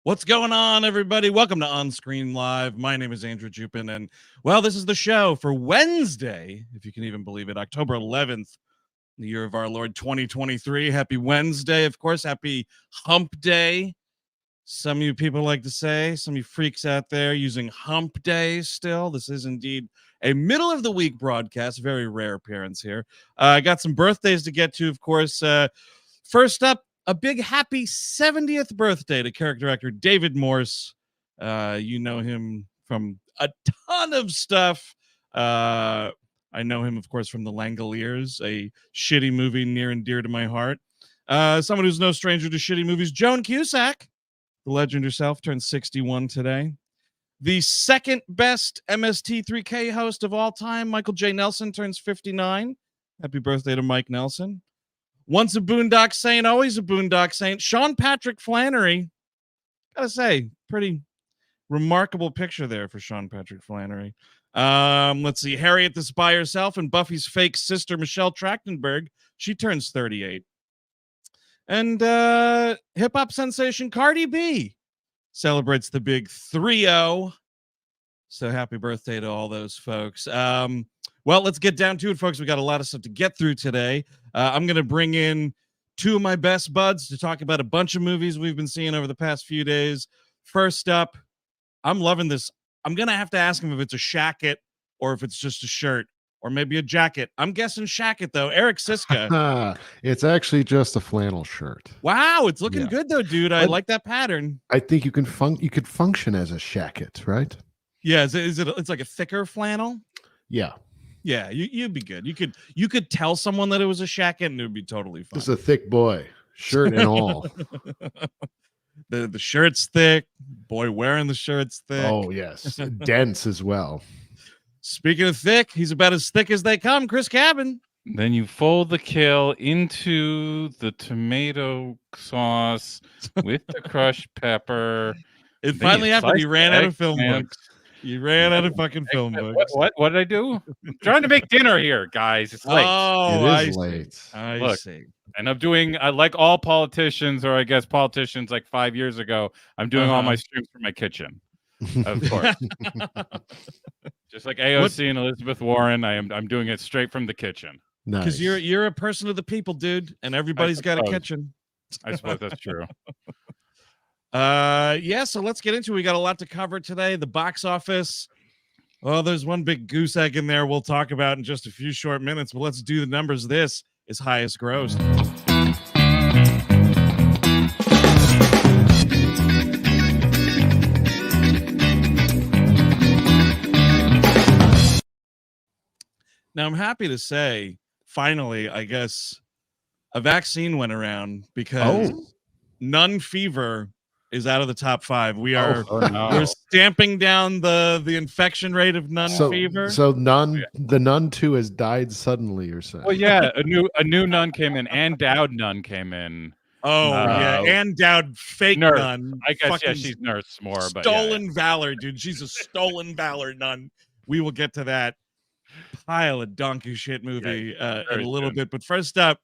What's going on, everybody? Welcome to On Screen Live. My name is Andrew Jupin, and well, this is the show for Wednesday, if you can even believe it, October 11th, the year of our Lord 2023. Happy Wednesday, of course. Happy Hump Day. Some of you people like to say, some of you freaks out there using Hump Day still. This is indeed a middle of the week broadcast. Very rare appearance here. I got some birthdays to get to, of course. First up, a big happy 70th birthday to character actor David Morse. You know him from a ton of stuff. I know him, of course, from The Langoliers, a shitty movie near and dear to my heart. Someone who's no stranger to shitty movies, Joan Cusack, the legend herself, turned 61 today. The second best MST3K host of all time, Michael J. Nelson, turns 59. Happy birthday to Mike Nelson. Once a Boondock Saint, always a Boondock Saint. Sean Patrick Flannery. Gotta say, pretty remarkable picture there for Sean Patrick Flannery. Let's see. Harriet the Spy herself and Buffy's fake sister, Michelle Trachtenberg. She turns 38. And hip-hop sensation Cardi B celebrates the big 3-0. So happy birthday to all those folks. Well, let's get down to it, folks. We got a lot of stuff to get through today. I'm going to bring in two of my best buds to talk about a bunch of movies we've been seeing over the past few days. First up, I'm loving this. I'm going to have to ask him if it's a shacket or if it's just a shirt or maybe a jacket. I'm guessing shacket, though. Eric Siska. It's actually just a flannel shirt. Wow, it's looking good, though, dude. I like that pattern. I think you could function as a shacket, right? Yeah, it's like a thicker flannel? Yeah. Yeah, you'd be good. You could tell someone that it was a shacket and it would be totally fine. This is a thick boy, shirt and all. The shirt's thick. Boy wearing the shirt's thick. Oh, yes. Dense as well. Speaking of thick, he's about as thick as they come, Chris Cabin. Then you fold the kale into the tomato sauce with the crushed pepper. It finally happened. He ran out of film books. You ran out of fucking film books. What did I do? I'm trying to make dinner here, guys. It's late. Oh, it is late. I see. And I'm doing, like all politicians, or I guess politicians like 5 years ago, I'm doing all my streams from my kitchen. Of course. Just like AOC and Elizabeth Warren, I'm doing it straight from the kitchen. Because you're a person of the people, dude, and everybody's got a kitchen. I suppose that's true. So let's get into it. We got a lot to cover today. The box office. Oh, there's one big goose egg in there we'll talk about in just a few short minutes, but let's do the numbers. This is highest gross. Now, I'm happy to say, finally, I guess, a vaccine went around because Nun Fever is out of the top 5. We are we're stamping down the infection rate of Nun Fever. So the Nun 2 has died suddenly, you're saying? Well, yeah, a new nun came in, and Dowd nun came in. Oh, yeah, and Dowd fake nurse. nun. I guess she's nurse more, but stolen valor, dude. She's a stolen valor nun. We will get to that pile of donkey shit movie in a little bit. But first up,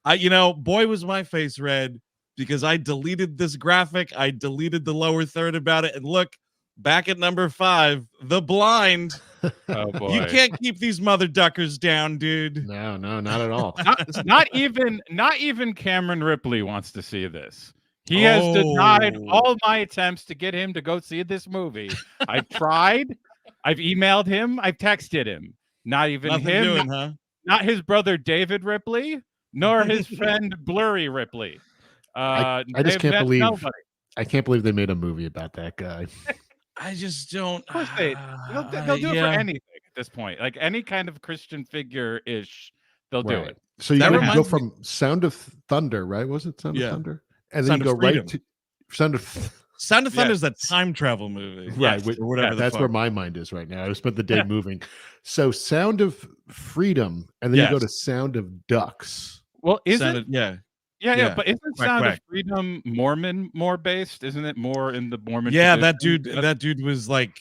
boy, was my face red because I deleted this graphic. I deleted the lower third about it. And look, back at number 5, The Blind. Oh, boy. You can't keep these mother duckers down, dude. No, not at all. not even Cameron Ripley wants to see this. He has denied all my attempts to get him to go see this movie. I've tried. I've emailed him. I've texted him. Not even Nothing him. doing, huh? Not his brother David Ripley, nor his friend Blurry Ripley. I just can't believe nobody. I can't believe they made a movie about that guy. I just don't. Of course they'll do it for anything at this point. Like any kind of Christian figure-ish, they'll do it. So you go from Sound of Thunder, right? Was it Sound of Thunder? And then you go right to Sound of Thunder is that time travel movie, right? Or whatever. That's where my mind is right now. I spent the day moving. So Sound of Freedom, and then you go to Sound of Ducks. Well, but isn't Sound of Freedom Mormon more based? Isn't it more in the Mormon? Yeah, tradition? that dude was like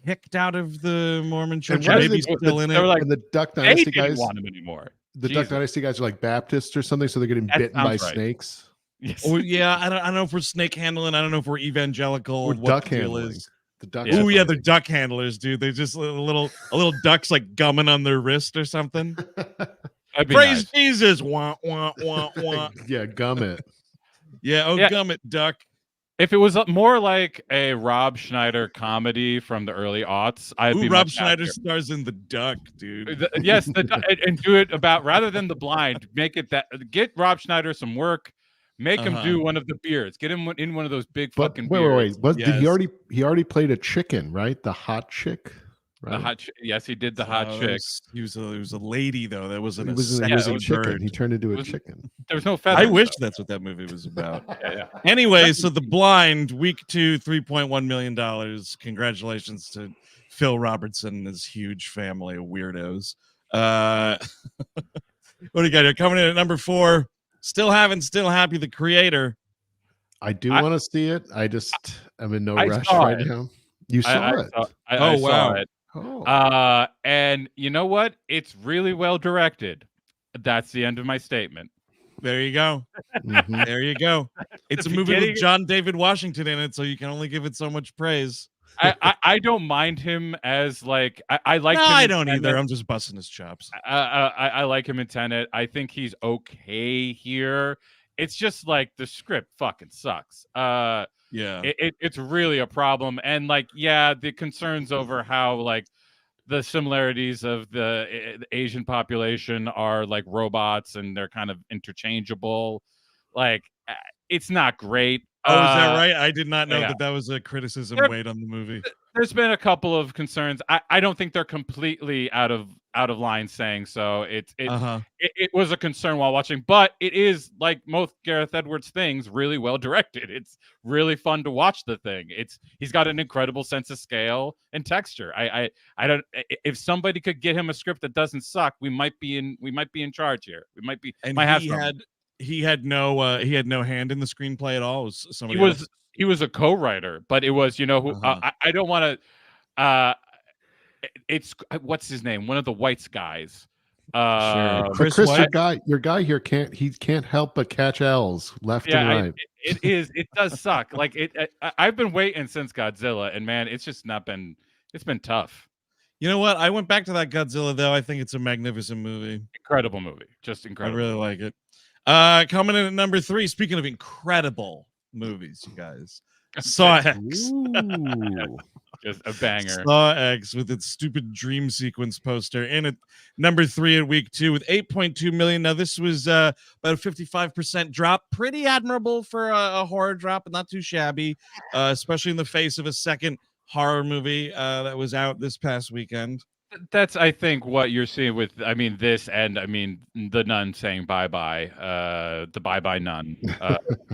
kicked out of the Mormon church. Maybe still in it. Like, and the Duck Dynasty guys guys want him anymore. The Duck Dynasty guys are like Baptists or something, so they're getting bitten by snakes. Yes. Oh yeah, I don't know if we're snake handling. I don't know if we're evangelical. Or what duck the deal handling. is. The duck. Oh yeah, they're duck handlers, dude. They're just a little ducks like gumming on their wrist or something. That'd be Praise nice. Jesus! Wah wah wah wah. Yeah, gum it. Yeah, oh Yeah. gum it, duck. If it was more like a Rob Schneider comedy from the early aughts, I'd be Rob much Schneider happier. stars in The Duck, dude. Yes, and do it about rather than The Blind. Make it that get Rob Schneider some work. Make him do one of the beards. Get him in one of those big fucking beards. Wait. Did he already played a chicken, right? The hot chick, right? The hot yes, he did the hot chick. He was a lady though. That wasn't He was a chicken. bird. He turned into a chicken. There was no feathers. I wish that's what that movie was about. Yeah. Anyway, so The Blind, week 2, $3.1 million. Congratulations to Phil Robertson and his huge family of weirdos. What do you got here? Coming in at number 4, Still Happy, the creator. I do want to see it. I'm in no rush right now. You saw it? I wow. saw it. Oh. And you know what? It's really well directed. That's the end of my statement. There you go. Mhm. There you go. It's a movie with John David Washington in it, so you can only give it so much praise. I don't mind him as like I like. No, him I don't either. I'm just busting his chops. I like him in Tenet. I think he's okay here. It's just like the script fucking sucks. Yeah, it's really a problem, and like the concerns over how like the similarities of the Asian population are like robots and they're kind of interchangeable. Like it's not great. Oh, is that right? I did not know yeah. that was a criticism weighed on the movie. There's been a couple of concerns. I don't think they're completely out of line saying so. It was a concern while watching, but it is like most Gareth Edwards things, really well directed. It's really fun to watch the thing. He's got an incredible sense of scale and texture. I don't. If somebody could get him a script that doesn't suck, we might be in charge here. We might be. And he had no hand in the screenplay at all. It was somebody else. He was a co-writer, but it was I don't want to. It's what's his name? One of the Whites guys. Sure. Chris, your guy here can't help but catch L's left and right. It does suck. Like I've been waiting since Godzilla, and man, it's just not been. It's been tough. You know what? I went back to that Godzilla though. I think it's a magnificent movie. Incredible movie. Just incredible. I really like it. Coming in at number 3. Speaking of incredible movies, you guys, Saw X. Just a banger. Saw X with its stupid dream sequence poster in at number 3 at week 2 with 8.2 million. Now this was about a 55% drop. Pretty admirable for a horror drop, but not too shabby, especially in the face of a second horror movie that was out this past weekend. That's, I think, what you're seeing with, this and, the Nun saying bye-bye, the bye-bye Nun.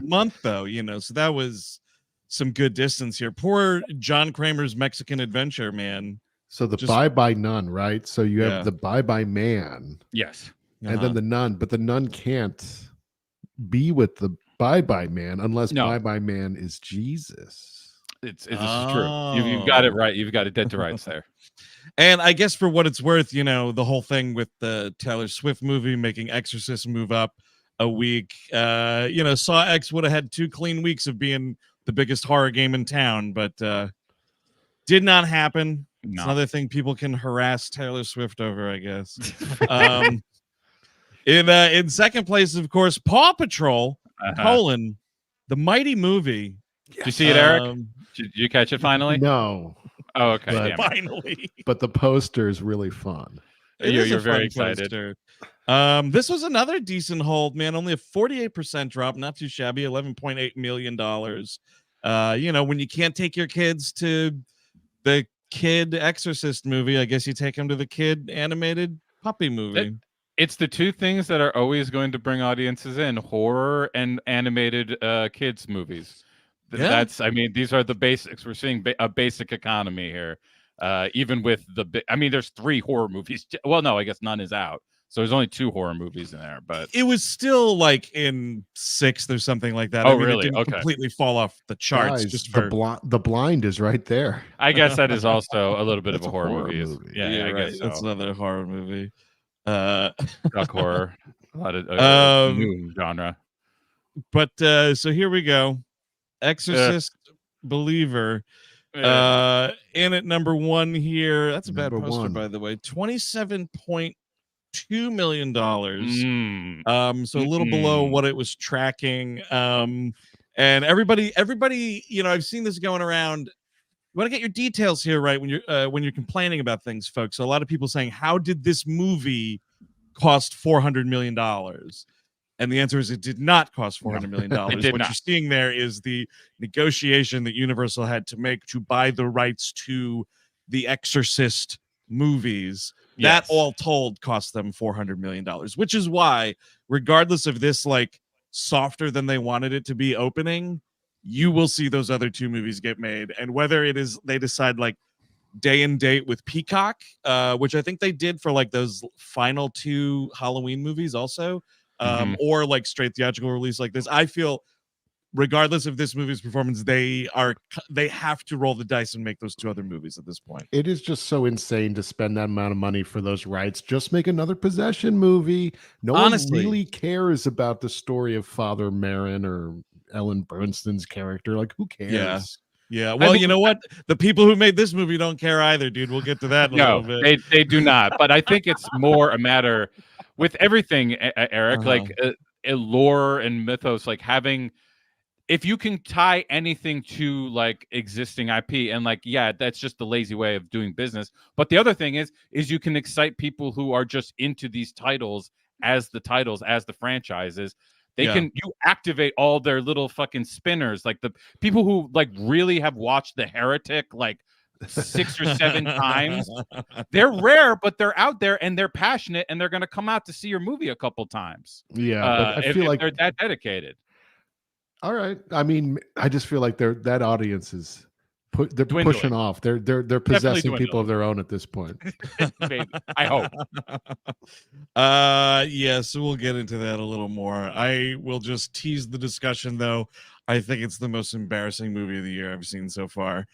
Month, though, so that was some good distance here. Poor John Kramer's Mexican Adventure, man. So the bye-bye Nun, right? So you have the bye-bye man. Yes. And then the Nun, but the Nun can't be with the bye-bye man unless bye-bye man is Jesus. This is true. You've got it right. You've got it dead to rights there. And I guess for what it's worth, the whole thing with the Taylor Swift movie making Exorcist move up a week, Saw X would have had 2 clean weeks of being the biggest horror game in town, but did not happen. No. It's another thing people can harass Taylor Swift over, I guess. In second place, of course, Paw Patrol, the mighty movie. Did you see it, Eric? Did you catch it finally? No. Oh, okay. But, finally. But the poster is really fun. You're very excited. Poster. This was another decent hold, man. Only a 48% drop, not too shabby. $11.8 million. When you can't take your kids to the kid Exorcist movie, I guess you take them to the kid animated puppy movie. It's the 2 things that are always going to bring audiences in: horror and animated kids movies. That's, these are the basics. We're seeing a basic economy here. Even with there's 3 horror movies. Well, no, I guess none is out. So there's only 2 horror movies in there, but it was still like in 6th or something like that. Oh, really? It didn't completely fall off the charts. Guys, just for the Blind is right there. I guess that is also a little bit of a horror movie. Yeah, I right. guess so. That's another horror movie. Duck horror, a lot of new genre. But so here we go. Exorcist Believer. In at number 1 here. That's a bad poster, by the way. $27.2 million. So a little below what it was tracking. And everybody, I've seen this going around. You want to get your details here right when you're complaining about things, folks. So a lot of people saying, how did this movie cost $400 million? And the answer is it did not cost $400 million. What you're seeing there is the negotiation that Universal had to make to buy the rights to the Exorcist movies. That all told cost them $400 million, which is why, regardless of this like softer than they wanted it to be opening, you will see those other 2 movies get made. And whether it is they decide like day and date with Peacock, which I think they did for like those final 2 Halloween movies also, or like straight theatrical release like this, I feel regardless of this movie's performance, they have to roll the dice and make those 2 other movies at this point. It is just so insane to spend that amount of money for those rights. Just make another possession movie. Honestly, one really cares about the story of Father Marin or Ellen Bernstein's character. Like, who cares? Yeah. Well, you know what? The people who made this movie don't care either, dude. We'll get to that in a little bit. They do not. But I think it's more a matter with everything, Eric, like lore and mythos, like having, if you can tie anything to like existing IP, and like, that's just the lazy way of doing business. But the other thing is you can excite people who are just into these titles as the franchises. They can, you activate all their little fucking spinners, like the people who like really have watched The Heretic like 6 or 7 times. They're rare, but they're out there and they're passionate, and they're going to come out to see your movie a couple times. Yeah, I feel like they're that dedicated. All right. I mean, I just feel like that audience is they're pushing off. They're possessing people of their own at this point. I hope. So we'll get into that a little more. I will just tease the discussion though. I think it's the most embarrassing movie of the year I've seen so far.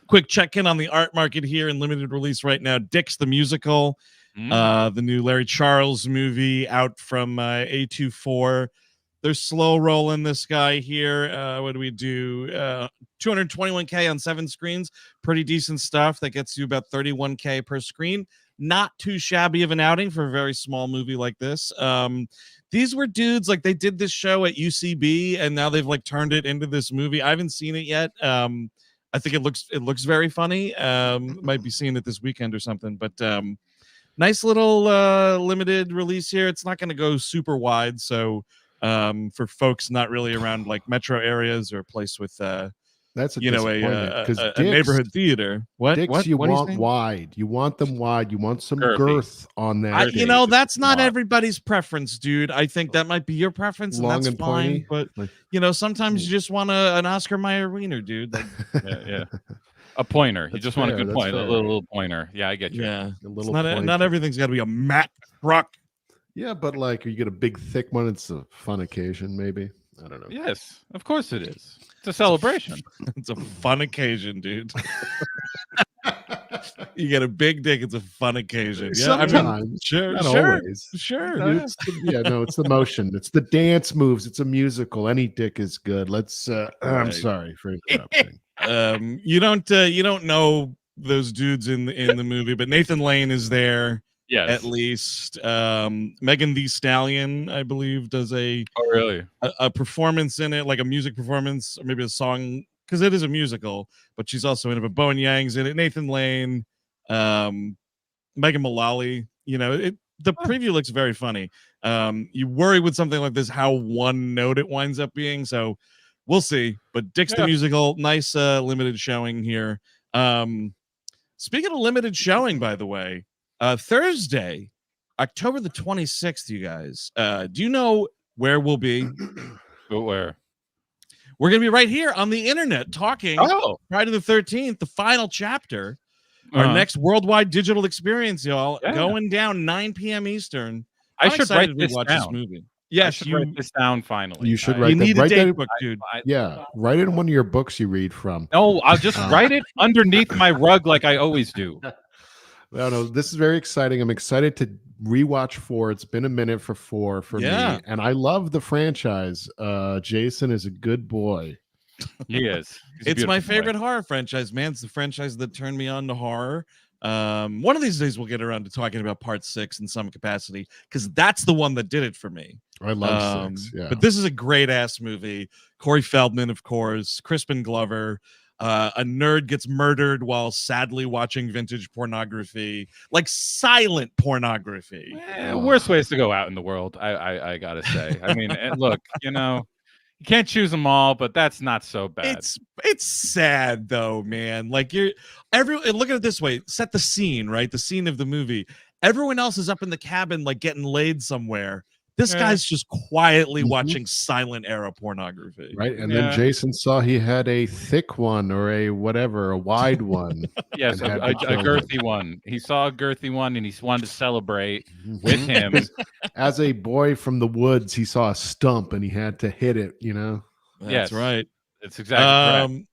Quick check-in on the art market here in limited release right now. Dix the Musical, the new Larry Charles movie out from A24. They're slow rolling this guy here. What do we do? 221K on 7 screens. Pretty decent stuff. That gets you about 31K per screen. Not too shabby of an outing for a very small movie like this. These were dudes, like they did this show at UCB and now they've like turned it into this movie. I haven't seen it yet. I think it looks very funny. Might be seeing it this weekend or something, but nice little limited release here. It's not going to go super wide, so for folks not really around like metro areas or a place with that's a a neighborhood theater. What you want wide? You want them wide. You want some girth on that. That's not everybody's preference, dude. I think that might be your preference, and that's fine. But sometimes you just want an Oscar Mayer wiener, dude. Like, yeah. A pointer. You just want a good point. A little pointer. Yeah, I get you. Yeah, a little. Not everything's got to be a Mack truck. Yeah, but like you get a big thick one, it's a fun occasion, maybe. I don't know. Yes, of course it is. It's a celebration. It's a fun occasion, dude. You get a big dick, it's a fun occasion. Yeah, sometimes. Sure. Always. It's the motion. It's the dance moves. It's a musical. Any dick is good. Let's I'm sorry for interrupting. You don't know those dudes in the movie, but Nathan Lane is there. Yes. At least Megan Thee Stallion, I believe, does a performance in it, like a music performance or maybe a song, because it is a musical, but she's also in it. But Bowen Yang's in it, Nathan Lane, Megan Mullally. The preview looks very funny. You worry with something like this how one note it winds up being, so we'll see. But Dix the Musical, nice limited showing here. Speaking of limited showing, by the way, Thursday, October the 26th, you guys, do you know where we'll be? Where? We're going to be right here on the internet talking Friday the 13th, the final chapter, our next worldwide digital experience, y'all, going down 9 p.m. Eastern. I should write this down. This movie. Yes, you write this down finally. You should write. You need a date book, dude. Write it in one of your books you read from. No, I'll just write it underneath my rug like I always do. No, this is very exciting. I'm excited to rewatch 4. It's been a minute for 4 for me, and I love the franchise. Jason is a good boy. He is. It's my favorite horror franchise, man. It's the franchise that turned me on to horror. One of these days we'll get around to talking about part 6 in some capacity, because that's the one that did it for me. I love 6. Yeah, but this is a great ass movie. Corey Feldman, of course, Crispin Glover. A nerd gets murdered while sadly watching vintage pornography, like silent pornography. Worst ways to go out in the world, I gotta say. I mean, look, you can't choose them all, but that's not so bad. It's sad though, man. Like look at it this way. Set the scene, right? The scene of the movie. Everyone else is up in the cabin, like getting laid somewhere. This guy's just quietly watching silent era pornography. Right. And then Jason saw he had a thick one or a wide one. Yes, a girthy one. He saw a girthy one and he wanted to celebrate with him. As a boy from the woods, he saw a stump and he had to hit it, That's right. It's exactly correct.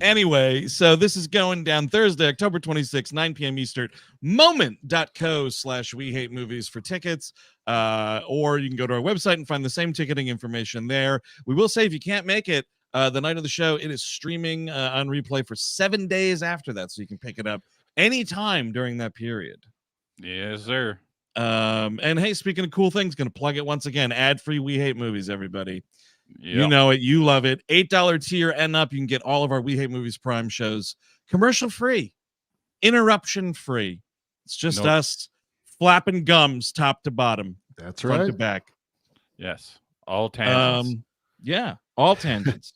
Anyway, so this is going down Thursday, October 26th, 9 p.m. Eastern. Moment.co/We Hate Movies for tickets. Or you can go to our website and find the same ticketing information there. We will say if you can't make it the night of the show, it is streaming on replay for 7 days after that, so you can pick it up anytime during that period. Yes, sir. And hey, speaking of cool things, gonna plug it once again. Ad-free We Hate Movies, everybody. Yep. You know it, you love it. $8 tier and up, you can get all of our We Hate Movies Prime shows commercial free, interruption free. It's just us flapping gums top to bottom. That's front right. to back. Yes. All tangents. All tangents.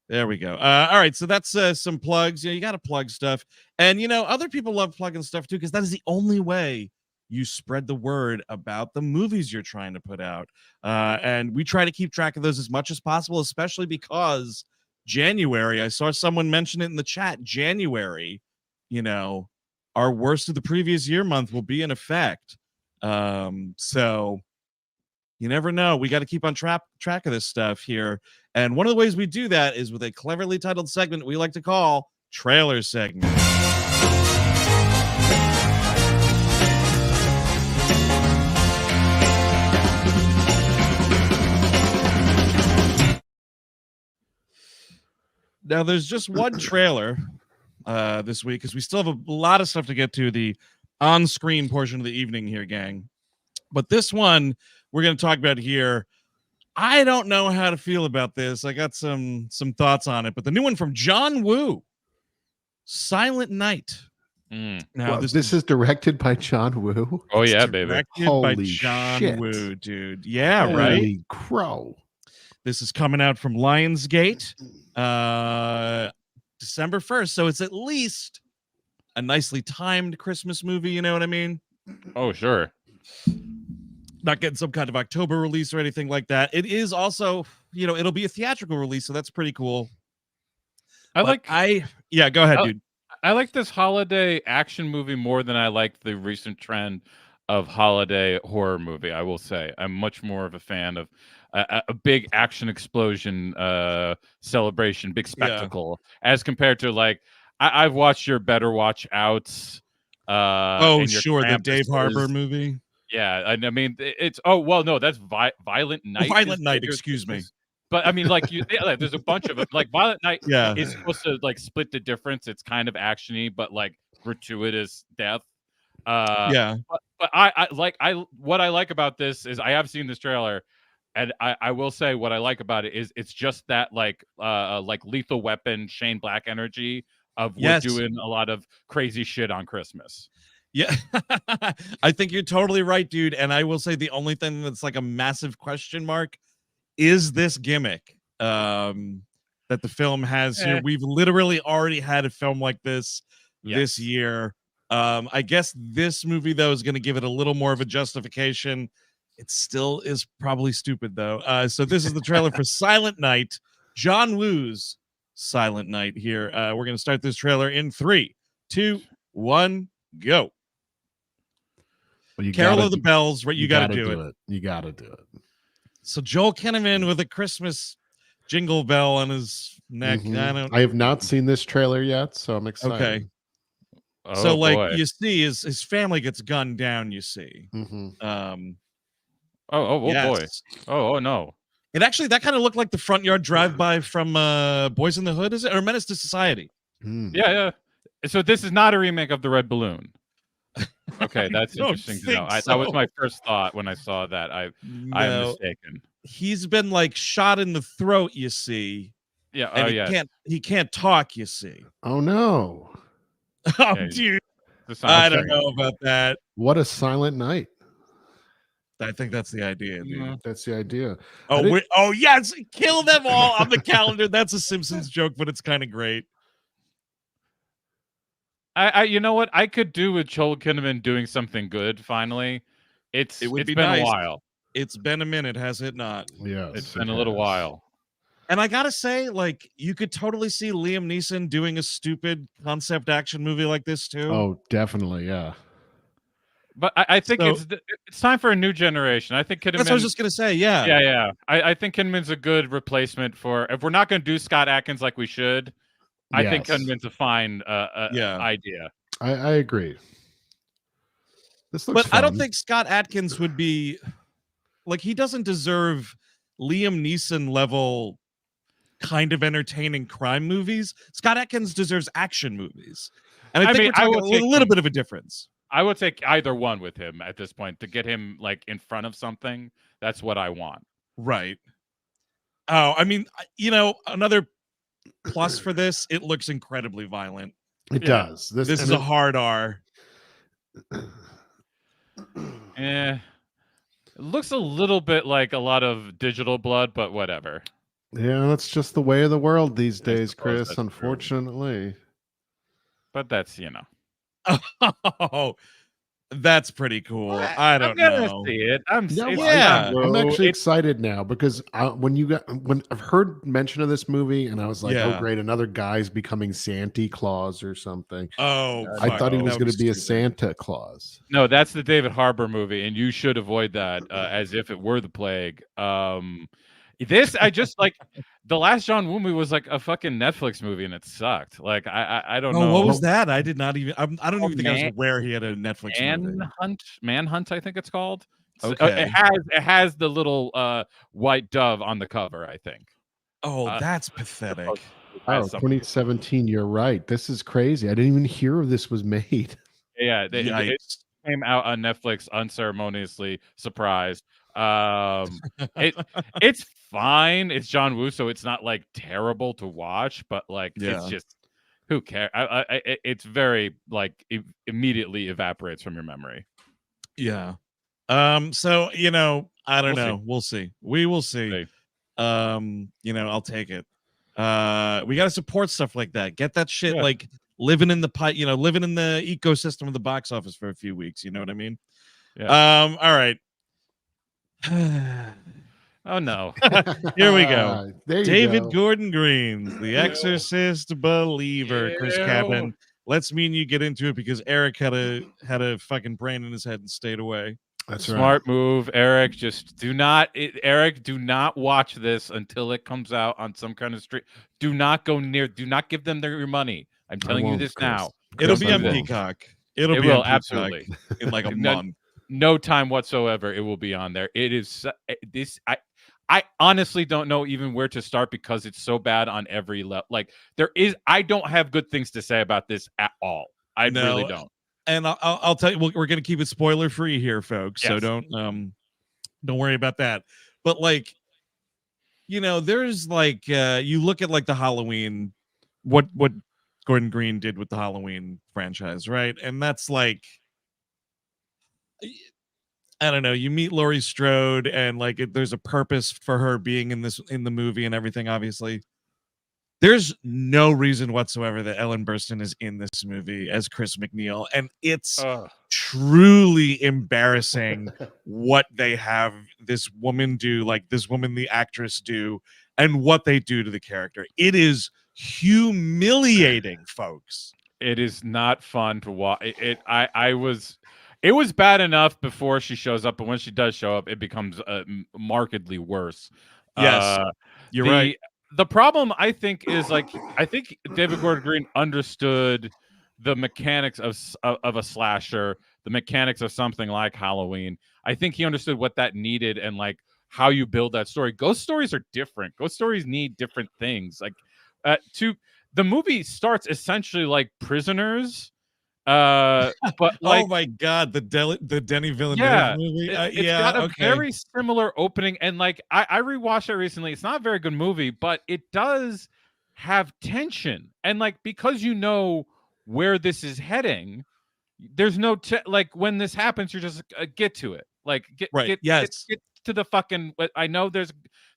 There we go. All right, so that's some plugs. You got to plug stuff. And, other people love plugging stuff too, because that is the only way you spread the word about the movies you're trying to put out. And we try to keep track of those as much as possible, especially because January, I saw someone mention it in the chat, January, our worst of the previous year month will be in effect. So you never know. We got to keep on track of this stuff here. And one of the ways we do that is with a cleverly titled segment we like to call Trailer Segment. Now, there's just one trailer this week, because we still have a lot of stuff to get to the on-screen portion of the evening here, gang. But this one we're going to talk about here, I don't know how to feel about this. I got some thoughts on it, but the new one from John Woo, Silent Night. Now, this is directed by John Woo. Oh, yeah, baby. Directed Holy by John shit. Woo, dude. Yeah, Holy right? crow. This is coming out from Lionsgate December 1st, so it's at least a nicely timed Christmas movie, you know what I mean? Oh, sure. Not getting some kind of October release or anything like that. It is also, it'll be a theatrical release, so that's pretty cool. Go ahead, dude. I like this holiday action movie more than I like the recent trend of holiday horror movie, I will say. I'm much more of a fan of a big action explosion celebration, big spectacle, as compared to I've watched your Better Watch Outs. The Dave Harbour movie. Yeah, I mean it's that's Violent Night. Violent Night, excuse me. But I mean, there's a bunch of it. Violent Night is supposed to split the difference. It's kind of actiony, but gratuitous death. But what I like about this is I have seen this trailer, and I will say what I like about it is it's just that Lethal Weapon, Shane Black energy of we're doing a lot of crazy shit on Christmas. Yeah, I think you're totally right, dude. And I will say the only thing that's a massive question mark is this gimmick that the film has here. We've literally already had a film like this this year. I guess this movie, though, is going to give it a little more of a justification. It still is probably stupid, though. So this is the trailer for Silent Night, John Woo's Silent Night here. We're going to start this trailer in 3, 2, 1, go. Well, Carol of the Bells, right? You got to do it. You got to do it. So Joel Kinnaman with a Christmas jingle bell on his neck. I have not seen this trailer yet, so I'm excited. Okay. So like boy. you see his family gets gunned down, you see. Boy. Oh no. It actually, that kind of looked like the front yard drive-by from Boys in the Hood, is it? Or Menace to Society. Yeah. So this is not a remake of The Red Balloon. Okay, that's interesting to know. That was my first thought when I saw that. I'm mistaken. He's been like shot in the throat, you see. Yeah. And he can't talk, you see. Oh no. Oh, dude. I don't know about that. What a silent night. I think that's the idea, dude. That's the idea. Oh, yes, kill them all on the calendar. That's a Simpsons joke, but it's kind of great. You know what? I could do with Joel Kinnaman doing something good. Finally, it's been nice. A while. It's been a minute, has it not? Yeah, it's been a little while. And I gotta say, like, you could totally see Liam Neeson doing a stupid concept action movie like this too. Oh, definitely, yeah. But I think it's time for a new generation. I think Kinnaman. That's what I was just gonna say. Yeah, yeah. I think Kinnaman's a good replacement for. If we're not gonna do Scott Adkins like we should, I think Kinnaman's a fine idea. I agree. This looks but fun. I don't think Scott Adkins would be like, he doesn't deserve Liam Neeson level kind of entertaining crime movies. Scott Adkins deserves action movies, and I think we're talking a little bit of a difference. I would take either one with him at this point to get him like in front of something. That's what I want. Right. Oh, I mean, you know, another plus for this, it looks incredibly violent. It does. This is a hard R. It looks a little bit like a lot of digital blood, but whatever. Yeah, that's just the way of the world these days, Chris, unfortunately. True. But that's, you know. Oh, that's pretty cool. I don't know. See it. I'm actually excited now because when I've heard mention of this movie and I was like, oh great, another guy's becoming Santa Claus or something. Oh, I thought he was going to be a Santa Claus. No, that's the David Harbour movie, and you should avoid that as if it were the plague. This I just like. The last John Woo movie was like a fucking Netflix movie, and it sucked. Like I don't know. What was that? I did not even. I don't even think I was aware he had a Netflix movie. Manhunt, I think it's called. Okay. It has the little white dove on the cover, I think. Oh, that's pathetic. 2017. You're right. This is crazy. I didn't even hear this was made. Yeah, it came out on Netflix unceremoniously. Surprised. It's fine. It's John Woo, so it's not like terrible to watch, but like it's just who cares? It's very like immediately evaporates from your memory. Yeah. So you know, I don't know. We'll see. We will see. You know, I'll take it. We gotta support stuff like that. Get that shit like living in the you know, living in the ecosystem of the box office for a few weeks. You know what I mean? Yeah. All right. Oh no. Here we go. David Gordon Green's The Exorcist Believer. Chris Cabin. Let's me and you get into it because Eric had a fucking brain in his head and stayed away. That's smart move, Eric. Just do not watch this until it comes out on some kind of street. Do not go near. Do not give them your money. I'm telling you this now. It'll be on Peacock. It will absolutely in like a month. No time whatsoever. It will be on there. It is this. I honestly don't know even where to start because it's so bad on every level. Like I don't have good things to say about this at all. I really don't. And I'll tell you, we're going to keep it spoiler free here, folks. Yes. So don't worry about that. But like, you know, there's like, you look at like the Halloween, what Gordon Green did with the Halloween franchise, right? And that's like, I don't know. You meet Laurie Strode, and like, there's a purpose for her being in the movie and everything. Obviously, there's no reason whatsoever that Ellen Burstyn is in this movie as Chris McNeil, and it's truly embarrassing what they have this woman do, like this woman, the actress, do, and what they do to the character. It is humiliating, folks. It is not fun to watch. It was bad enough before she shows up, but when she does show up, it becomes markedly worse. Yes, you're right. The problem, I think, is like I think David Gordon Green understood the mechanics of a slasher, the mechanics of something like Halloween. I think he understood what that needed and like how you build that story. Ghost stories are different. Ghost stories need different things. Like the movie starts essentially like Prisoners, but like oh my god, the Denny Villeneuve yeah, movie. it's Yeah, got a okay. very similar opening, and like I rewatched it recently. It's not a very good movie, but it does have tension, and like because you know where this is heading, there's no like when this happens, you're just get to it. Like Right. Yes. get to the fucking. I know they're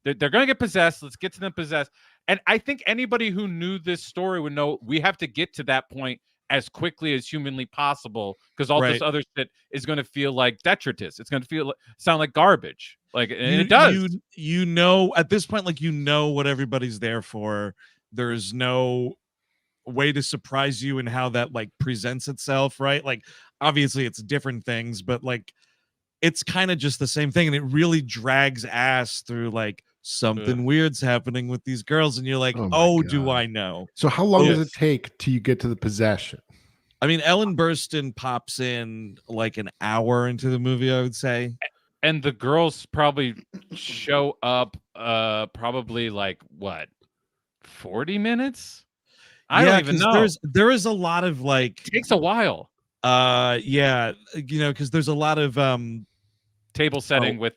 gonna get possessed. Let's get to them possessed. And I think anybody who knew this story would know we have to get to that point as quickly as humanly possible because all this other shit is going to feel like detritus. It's going to sound like garbage. Like, and it does. You know, at this point, like, you know what everybody's there for. There's no way to surprise you in how that like presents itself, right? Like, obviously it's different things, but like it's kind of just the same thing, and it really drags ass through like something weird's happening with these girls, and you're like, oh do I know? So how long does it take till you get to the possession? I mean, Ellen Burstyn pops in like an hour into the movie, I would say, and the girls probably show up probably like what 40 minutes. I don't even know. There is a lot of like it takes a while. Yeah, you know, because there's a lot of table setting with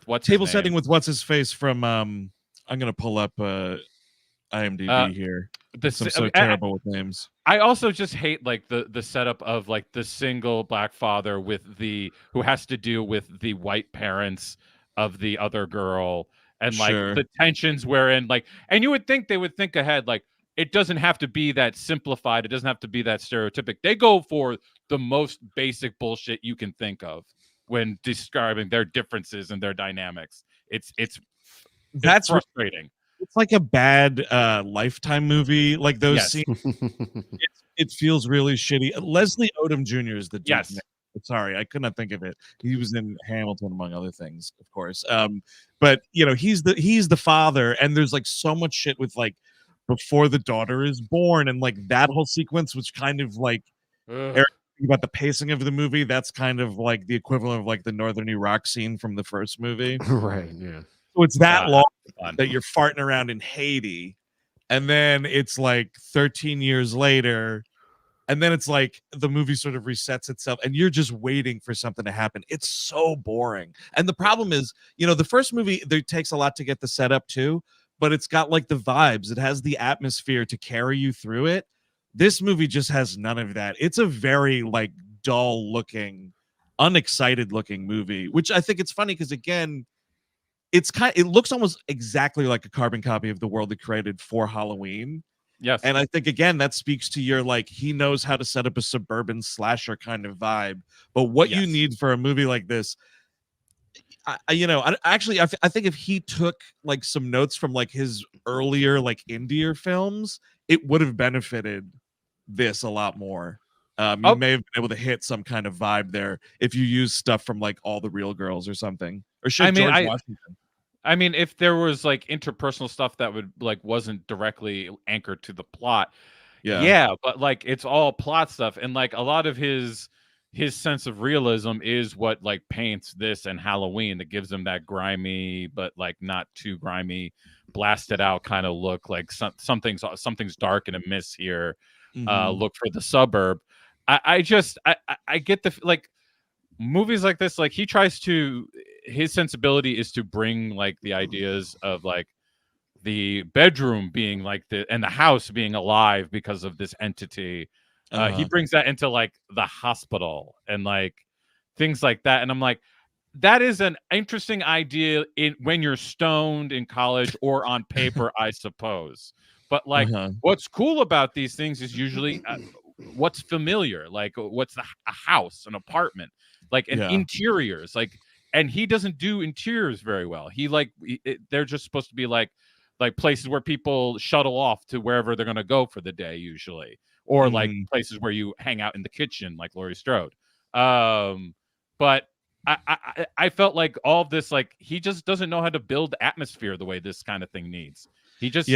what's table setting with what's his face from I'm gonna pull up IMDb here. I'm so terrible with names. I also just hate like the setup of like the single black father with who has to deal with the white parents of the other girl, and like the tensions wherein like, and you would think they would think ahead, like it doesn't have to be that simplified, it doesn't have to be that stereotypic. They go for the most basic bullshit you can think of when describing their differences and their dynamics. It's frustrating. It's like a bad Lifetime movie. Like those scenes, it feels really shitty. Leslie Odom Jr. is the dude. Yes. Sorry, I could not think of it. He was in Hamilton, among other things, of course. But you know, he's the father, and there's like so much shit with like before the daughter is born, and like that whole sequence, which kind of like about the pacing of the movie, that's kind of like the equivalent of like the Northern Iraq scene from the first movie. Right, yeah. So it's that long that you're farting around in Haiti, and then it's like 13 years later, and then it's like the movie sort of resets itself, and you're just waiting for something to happen. It's so boring. And the problem is, you know, the first movie, there takes a lot to get the setup too, but it's got like the vibes. It has the atmosphere to carry you through it. This movie just has none of that. It's a very like dull looking, unexcited looking movie, which I think it's funny because again, it looks almost exactly like a carbon copy of the world it created for Halloween. Yes. And I think again that speaks to your like he knows how to set up a suburban slasher kind of vibe. But what you need for a movie like this, I think if he took like some notes from like his earlier like indie films, it would have benefited this a lot more. You may have been able to hit some kind of vibe there if you use stuff from like All the Real Girls or something. Or George Washington. I mean, if there was like interpersonal stuff that would like wasn't directly anchored to the plot, but like it's all plot stuff, and like a lot of his sense of realism is what like paints this and Halloween, that gives him that grimy but like not too grimy, blasted out kind of look. Like something's dark and amiss here. Look for the suburb. I get the like movies like this, like he tries to, his sensibility is to bring like the ideas of like the bedroom being like and the house being alive because of this entity. He brings that into like the hospital and like things like that, and I'm like, that is an interesting idea when you're stoned in college or on paper, I suppose. But like, what's cool about these things is usually what's familiar, like what's a house, an apartment, like an interiors, like, and he doesn't do interiors very well. He like they're just supposed to be like places where people shuttle off to wherever they're going to go for the day usually, or like places where you hang out in the kitchen like Laurie Strode. But I felt like all of this, like he just doesn't know how to build atmosphere the way this kind of thing needs. He just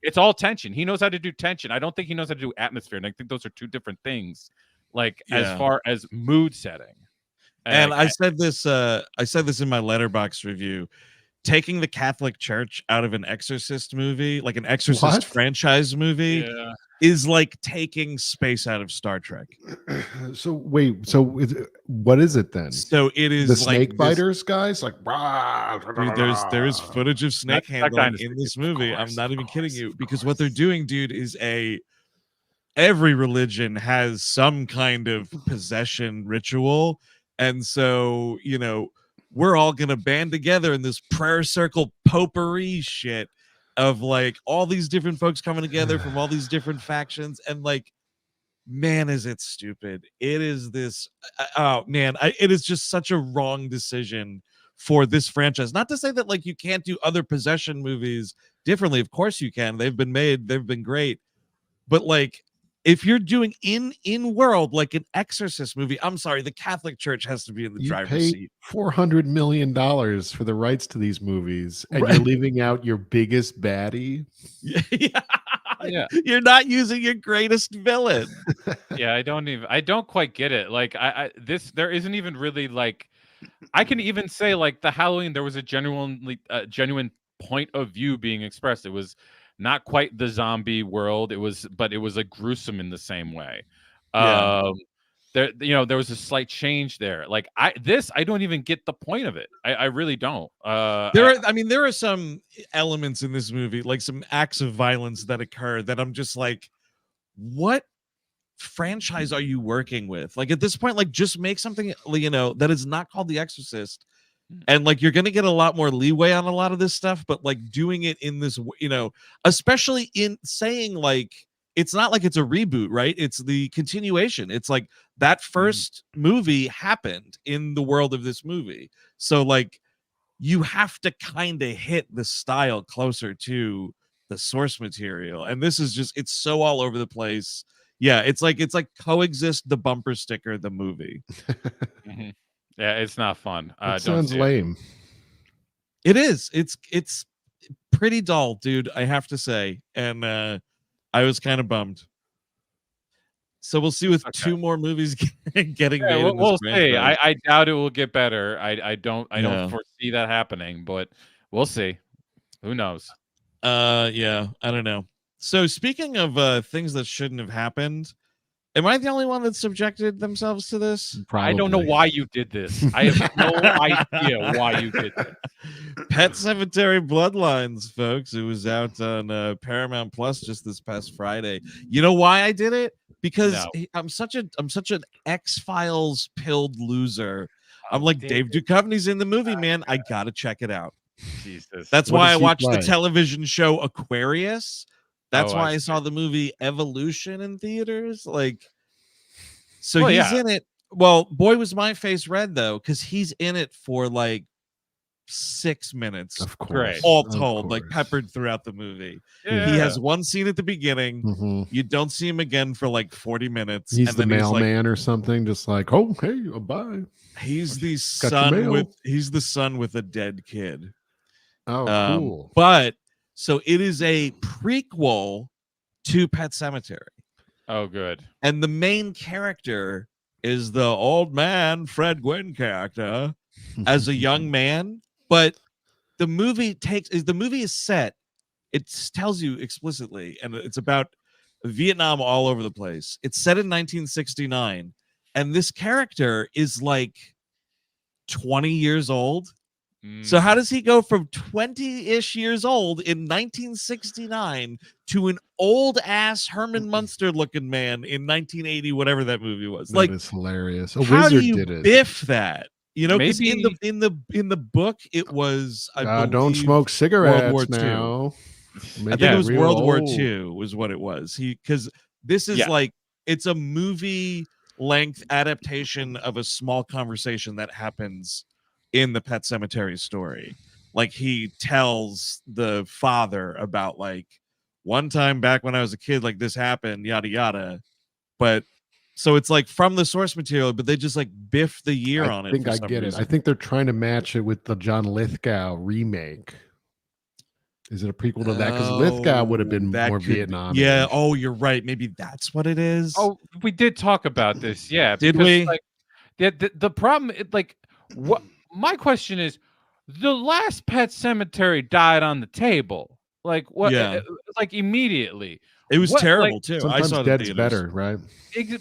It's all tension. He knows how to do tension. I don't think he knows how to do atmosphere, and I think those are two different things. Like as far as mood setting. And I said this in my Letterboxd review. Taking the Catholic Church out of an Exorcist movie, like an Exorcist franchise movie, is like taking space out of Star Trek. So wait, what is it then? So it is the snake biters, guys. Like, dude, there is footage of snake handling in this movie. I'm not even kidding you, because what they're doing, dude, is every religion has some kind of possession ritual, and so we're all gonna band together in this prayer circle potpourri shit of like all these different folks coming together from all these different factions, and like, man, is it stupid. It is this it is just such a wrong decision for this franchise. Not to say that like you can't do other possession movies differently. Of course you can. They've been made, they've been great. But like, if you're doing in world like an Exorcist movie, I'm sorry, the Catholic Church has to be in the driver's seat. $400 million for the rights to these movies, and you're leaving out your biggest baddie. Yeah. You're not using your greatest villain. I don't quite get it. Like there isn't even really like, I can even say like the Halloween, there was a genuine point of view being expressed. It was not quite the zombie world. But it was like gruesome in the same way. There was a slight change there. Like I don't even get the point of it. I really don't. There are some elements in this movie, like some acts of violence that occur that I'm just like, what franchise are you working with? Like at this point, like just make something that is not called The Exorcist, and like you're gonna get a lot more leeway on a lot of this stuff. But like doing it in this, especially in saying like, it's not like it's a reboot, right? It's the continuation. It's like that first movie happened in the world of this movie. So like you have to kind of hit the style closer to the source material. And this is just, it's so all over the place. Yeah, it's like Coexist, the bumper sticker, the movie. Yeah, it's not fun. That sounds lame. It is. It's pretty dull, dude, I have to say. And I was kind of bummed. So we'll see with two more movies getting made. We'll see. I doubt it will get better. I don't foresee that happening, but we'll see. Who knows? I don't know. So speaking of things that shouldn't have happened, am I the only one that subjected themselves to this? Probably. I don't know why you did this. I have no idea why you did this. Pet Sematary Bloodlines, folks. It was out on Paramount Plus just this past Friday. You know why I did it? Because I'm such an X-Files pilled loser. I'm like, Dave Duchovny's in the movie, man. I gotta check it out. Jesus. That's why I watched the television show Aquarius. That's why I saw the movie Evolution in theaters. Like, so he's in it. Well, boy, was my face red though, because he's in it for like 6 minutes. Of course, all told, like peppered throughout the movie. Yeah. He has one scene at the beginning. You don't see him again for like 40 minutes. He's the mailman or something, just like, oh hey, bye. He's the son with a dead kid. Oh, cool. But so it is a prequel to Pet Sematary. Oh, good. And the main character is the old man Fred Gwynn character as a young man. But the movie is set. It tells you explicitly, and it's about Vietnam all over the place. It's set in 1969, and this character is like 20 years old. So how does he go from 20-ish years old in 1969 to an old ass Herman Munster looking man in 1980, whatever that movie was? That is hilarious. A how wizard do you did it. biff that? Because maybe in the book it was don't smoke cigarettes World War now. I think it was World War II was what it was. Because this is like, it's a movie length adaptation of a small conversation that happens in the Pet Sematary story. Like he tells the father about like, one time back when I was a kid, like this happened, yada yada. But so it's like from the source material, but they just like biff the year on it. I think I get it. I think they're trying to match it with the John Lithgow remake. Is it a prequel to that? Because Lithgow would have been more Vietnam. Yeah. Oh, you're right. Maybe that's what it is. Oh, we did talk about this. Yeah. Did we? Like, the problem, like, what my question is, the last Pet Cemetery died on the table. Like, what? Yeah. Like, immediately. It was terrible too. Sometimes I saw dead's better, right?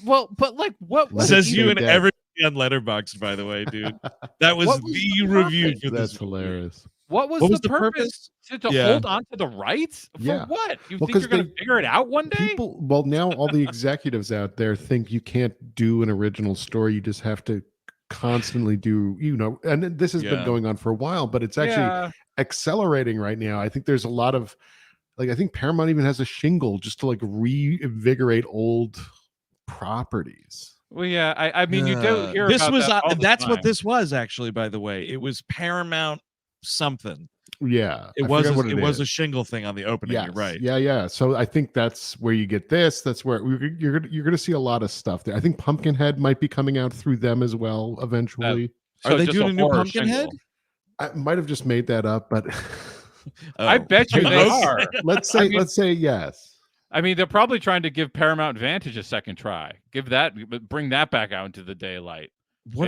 Well, but like, what says you and everybody on Letterboxd, by the way, dude. That was the review for That's this. hilarious. What was the purpose? To hold on to the rights? For what? You think you're going to figure it out one day? Now all the executives out there think you can't do an original story. You just have to constantly do, and this has been going on for a while, but it's actually accelerating right now. I think there's a lot of, like, I think Paramount even has a shingle just to like reinvigorate old properties. Well, yeah, I mean, you do hear this about was that all the that's time. what this was actually, by the way. It was Paramount something. Yeah, it was a shingle thing on the opening. Yes. You're right. Yeah. So I think that's where you get this. That's where you're going to see a lot of stuff there. I think Pumpkinhead might be coming out through them as well eventually. Are they doing a new Pumpkinhead? I might have just made that up, but I bet you they are. Let's say yes. I mean, they're probably trying to give Paramount Vantage a second try. Bring that back out into the daylight.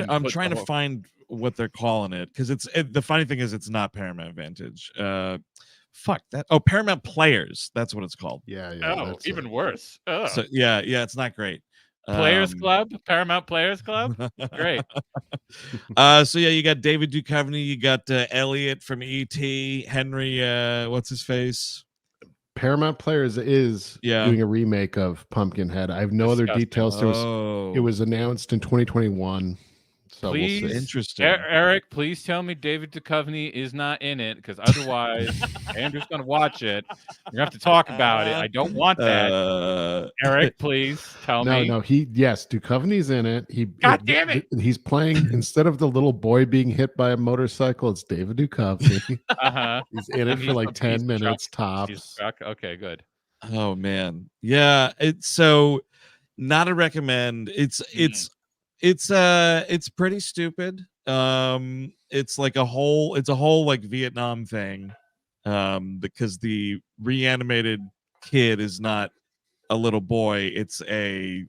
I'm trying to find what they're calling it, because the funny thing is it's not Paramount Vantage. Fuck that. Oh, Paramount Players. That's what it's called. Yeah. Oh, even worse. Oh. So yeah, it's not great. Players Club, Paramount Players Club. Great. So yeah, you got David Duchovny, you got Elliot from E.T., Henry. What's his face? Paramount Players is doing a remake of Pumpkinhead. I have no other details. It was announced in 2021. So please, we'll see. Interesting. Eric, please tell me David Duchovny is not in it, because otherwise Andrew's going to watch it. You're going to have to talk about it. I don't want that. Eric, please tell me. No. Duchovny's in it. God damn it. He's playing, instead of the little boy being hit by a motorcycle, it's David Duchovny. He's in it for like 10 minutes tops. Okay, good. Oh man. Yeah. It's so not a recommend. It's pretty stupid. It's like a whole like Vietnam thing, because the reanimated kid is not a little boy, it's a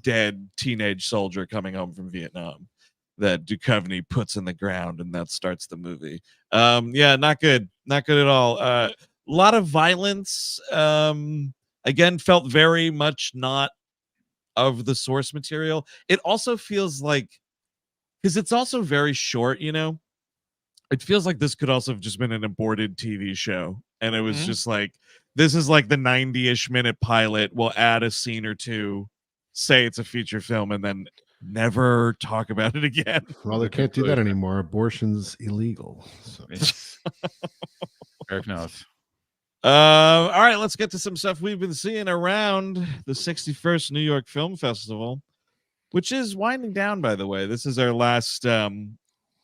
dead teenage soldier coming home from Vietnam that Duchovny puts in the ground, and that starts the movie. Not good at all. A lot of violence. Again, felt very much not of the source material. It also feels like, because it's also very short, it feels like this could also have just been an aborted TV show, and it was just like, this is like the 90-ish minute pilot. We'll add a scene or two, say it's a feature film, and then never talk about it again. Well, they can't do that anymore. Abortion's illegal. So. Eric knows. All right, let's get to some stuff we've been seeing around the 61st New York Film Festival, which is winding down, by the way. This is our last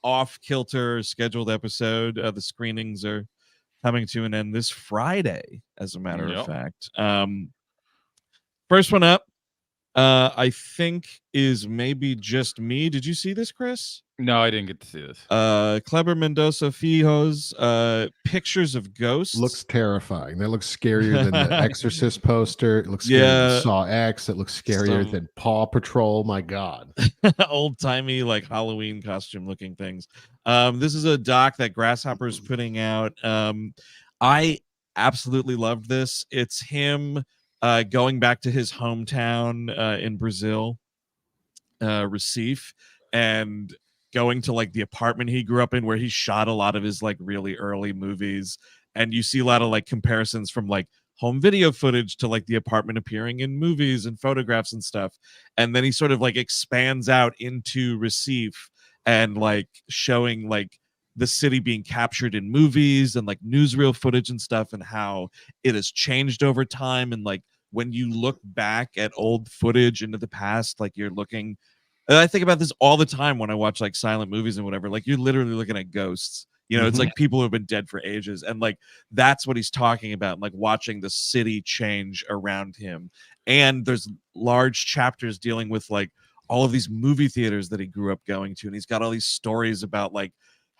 off-kilter scheduled episode. The screenings are coming to an end this Friday, as a matter of fact. First one up, I think, is maybe just me. Did you see this, Chris? No, I didn't get to see this. Kleber Mendonça Filho's Pictures of Ghosts. Looks terrifying. That looks scarier than the Exorcist poster. It looks scarier than Saw X. It looks scarier than Paw Patrol. My God. Old-timey, like Halloween costume looking things. This is a doc that Grasshopper's putting out. I absolutely loved this. It's him going back to his hometown in Brazil, Recife, and going to like the apartment he grew up in, where he shot a lot of his like really early movies. And you see a lot of like comparisons from like home video footage to like the apartment appearing in movies and photographs and stuff. And then he sort of like expands out into Recife and like showing like the city being captured in movies and like newsreel footage and stuff, and how it has changed over time. And like when you look back at old footage into the past, like you're looking, I think about this all the time when I watch like silent movies and whatever. Like you're literally looking at ghosts. It's like people who have been dead for ages, and like that's what he's talking about. Like watching the city change around him, and there's large chapters dealing with like all of these movie theaters that he grew up going to, and he's got all these stories about like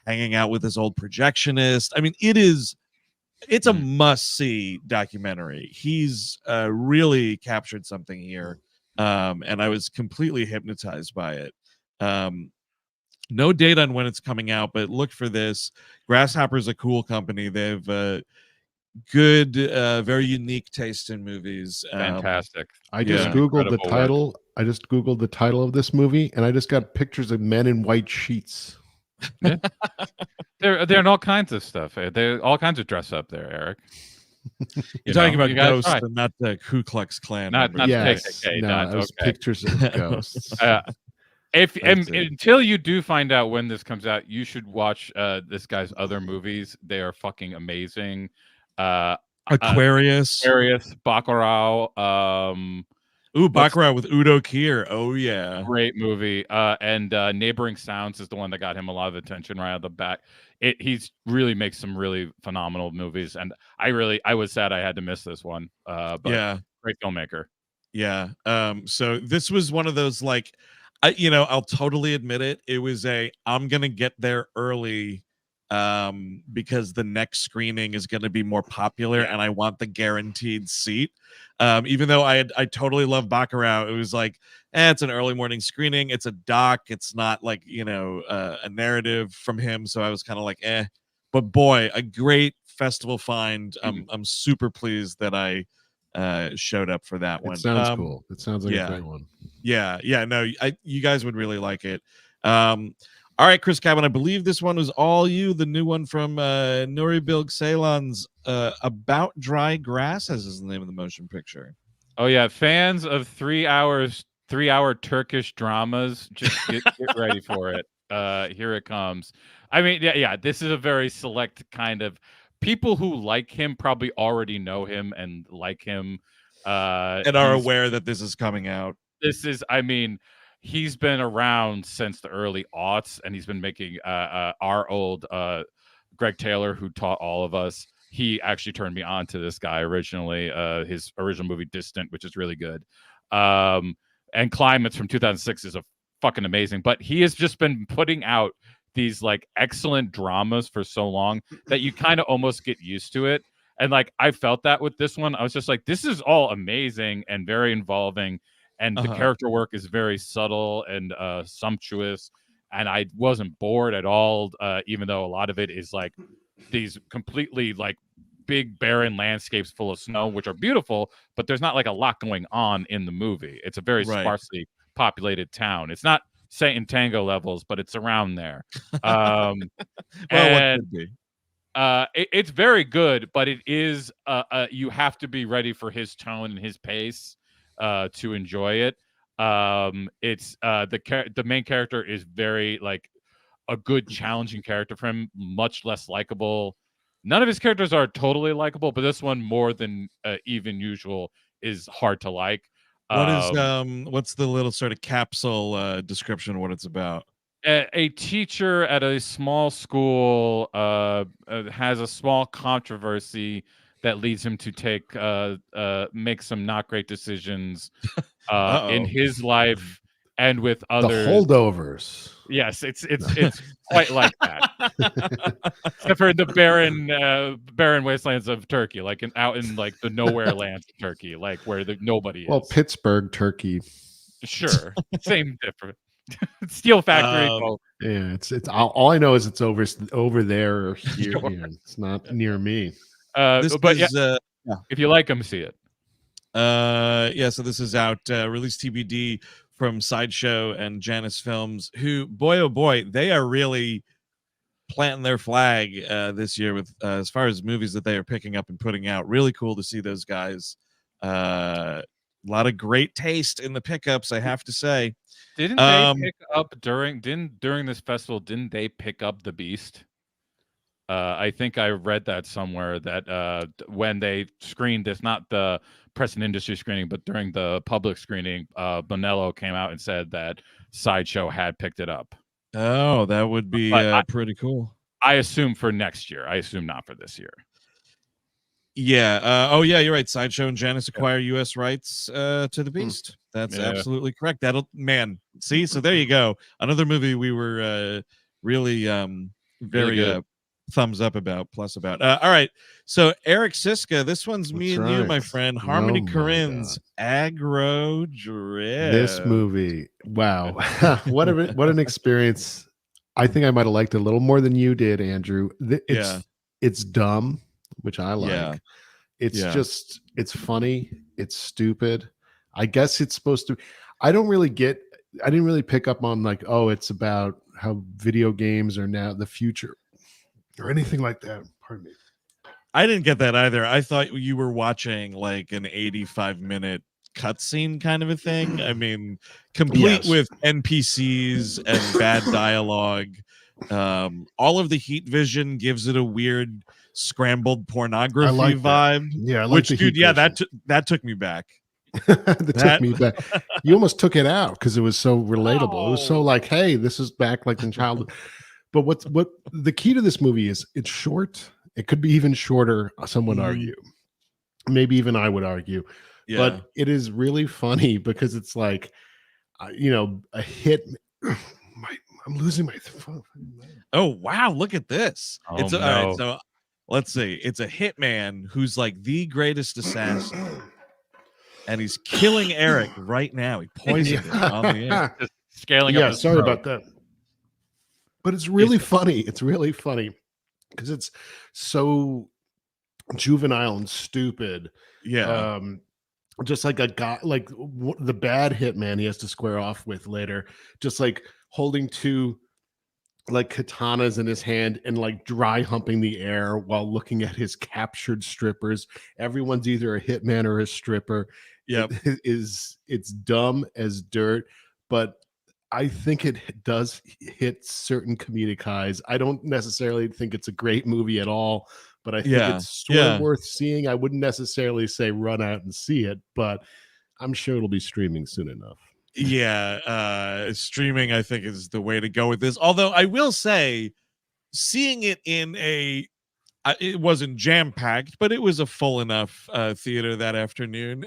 hanging out with his old projectionist. I mean, it is it's a must-see documentary. He's really captured something here, and I was completely hypnotized by it. No date on when it's coming out, but look for this. Grasshopper's a cool company. They have good, very unique taste in movies. Fantastic. I just googled the title. I just googled the title of this movie, and I just got pictures of men in white sheets. Yeah. They're in all kinds of stuff. They're all kinds of dress up there, Eric. You're talking about ghosts and not the Ku Klux Klan. Not yes, KKK. No, it was pictures of ghosts. Until you do find out when this comes out, you should watch this guy's other movies. They are fucking amazing. Aquarius, Bacurau. Bacurau with Udo Kier. Oh yeah, great movie. And Neighboring Sounds is the one that got him a lot of attention right out the back. He's really makes some really phenomenal movies, and I was sad I had to miss this one. But yeah, great filmmaker. Yeah. So this was one of those like, I'll totally admit it. It was I'm gonna get there early. Because the next screening is going to be more popular and I want the guaranteed seat. Even though I totally love Bacurau, it was like, it's an early morning screening. It's a doc. It's not like, a narrative from him. So I was kind of like, but boy, a great festival find. I'm super pleased that I showed up for that one. It sounds cool. It sounds like a great one. Yeah. No, you guys would really like it. All right, Chris Cabin, I believe this one was all you, the new one from Nuri Bilge Ceylan's About Dry Grass, as is the name of the motion picture. Oh, yeah. Fans of 3-hour Turkish dramas, just get ready for it. Here it comes. I mean, yeah, this is a very select kind of people who like him probably already know him and like him. And are aware that this is coming out. This is, he's been around since the early aughts, and he's been making our old Greg Taylor, who taught all of us. He actually turned me on to this guy originally. His original movie Distant, which is really good, and Climates from 2006 is a fucking amazing. But he has just been putting out these like excellent dramas for so long that you kind of almost get used to it. And like I felt that with this one, I was just like, this is all amazing and very involving. And the character work is very subtle and sumptuous, and I wasn't bored at all. Even though a lot of it is like these completely like big barren landscapes full of snow, which are beautiful, but there's not like a lot going on in the movie. It's a very sparsely populated town. It's not Satan Tango levels, but it's around there. Well, and, what could be? It's very good, but it is you have to be ready for his tone and his pace to enjoy it. It's the main character is very like a good challenging character for him, much less likable. None of his characters are totally likable, but this one more than even usual is hard to like. What's the little sort of capsule description of what it's about? A teacher at a small school has a small controversy that leads him to make some not great decisions in his life and with others. The holdovers. Yes, it's quite like that. Except for the barren wastelands of Turkey, like out in like the nowhere lands of Turkey, like where nobody is. Well, Pittsburgh, Turkey. Sure, same different. Steel factory. Yeah, it's all I know is it's over there or here. Sure. It's not near me. If you like them, see it. So this is out release TBD from Sideshow and Janus Films, who boy oh boy, they are really planting their flag this year with as far as movies that they are picking up and putting out. Really cool to see those guys. A lot of great taste in the pickups, I have to say. Didn't they pick up during this festival? Didn't they pick up The Beast? I think I read that somewhere that when they screened this, not the press and industry screening, but during the public screening, Bonello came out and said that Sideshow had picked it up. Oh, that would be pretty cool. I assume for next year. I assume not for this year. Yeah. You're right. Sideshow and Janus acquire U.S. rights to The Beast. That's absolutely correct. See, so there you go. Another movie we were really very thumbs up about, plus about. All right. So Eric Siska, this one's me and you, my friend. Harmony Korine's AGGRO Drift. This movie, wow. what an experience. I think I might have liked it a little more than you did, Andrew. It's dumb, which I like. Yeah. It's just, it's funny. It's stupid. I guess it's supposed to. I didn't really pick up on like, oh, it's about how video games are now the future or anything like that. Pardon me. I didn't get that either. I thought you were watching like an 85-minute cutscene kind of a thing. I mean, complete with NPCs and bad dialogue. All of the heat vision gives it a weird scrambled pornography vibe. Yeah, I like which, dude, that took me back. Took me back. You almost took it out because it was so relatable. It was so like, hey, this is back like in childhood. But what the key to this movie is, it's short. It could be even shorter. Some would argue, maybe even I would argue. Yeah. But it is really funny because it's like, a hit. I'm losing my phone. Oh wow! Look at this. Oh, all right. So let's see. It's a hitman who's like the greatest assassin. And he's killing Eric right now. He poisoned him on the air. Just scaling up. Sorry about that. But it's really funny. It's really funny because it's so juvenile and stupid. Yeah. Just like a guy, like the bad hitman he has to square off with later, just like holding two like katanas in his hand and like dry humping the air while looking at his captured strippers. Everyone's either a hitman or a stripper. Yeah, it's dumb as dirt, but I think it does hit certain comedic highs. I don't necessarily think it's a great movie at all, but I think it's sort of worth seeing. I wouldn't necessarily say run out and see it, but I'm sure it'll be streaming soon enough. Yeah, streaming I think is the way to go with this. Although I will say, seeing it in it wasn't jam-packed, but it was a full enough theater that afternoon.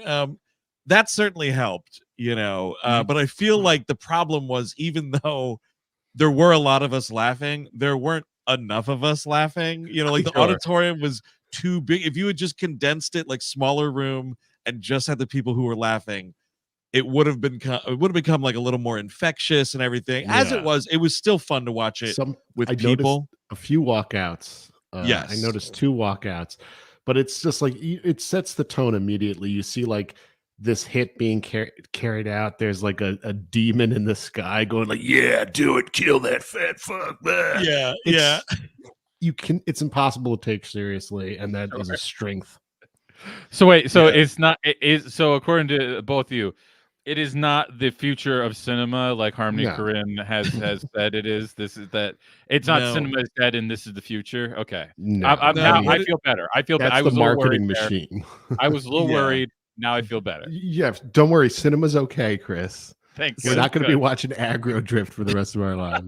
That certainly helped, but I feel like the problem was, even though there were a lot of us laughing, there weren't enough of us laughing. Like the auditorium was too big. If you had just condensed it, like smaller room, and just had the people who were laughing, it would have become like a little more infectious and everything. As it was still fun to watch it with people. A few walkouts. Yes, I noticed 2 walkouts, but it's just like it sets the tone immediately. You see like this hit being carried out. There's like a demon in the sky going like, "Yeah, do it, kill that fat fuck." It's impossible to take seriously, and that is a strength. So wait, it's not. It is so according to both of you, it is not the future of cinema like Harmony Korine has said it is. This is that. It's not cinema is dead and this is the future. Okay, I feel better. I feel better. I was the marketing machine. I was a little worried. Now I feel better. Yeah, don't worry. Cinema's okay, Chris. Thanks. We're not going to be watching AGGRO Drift for the rest of our lives.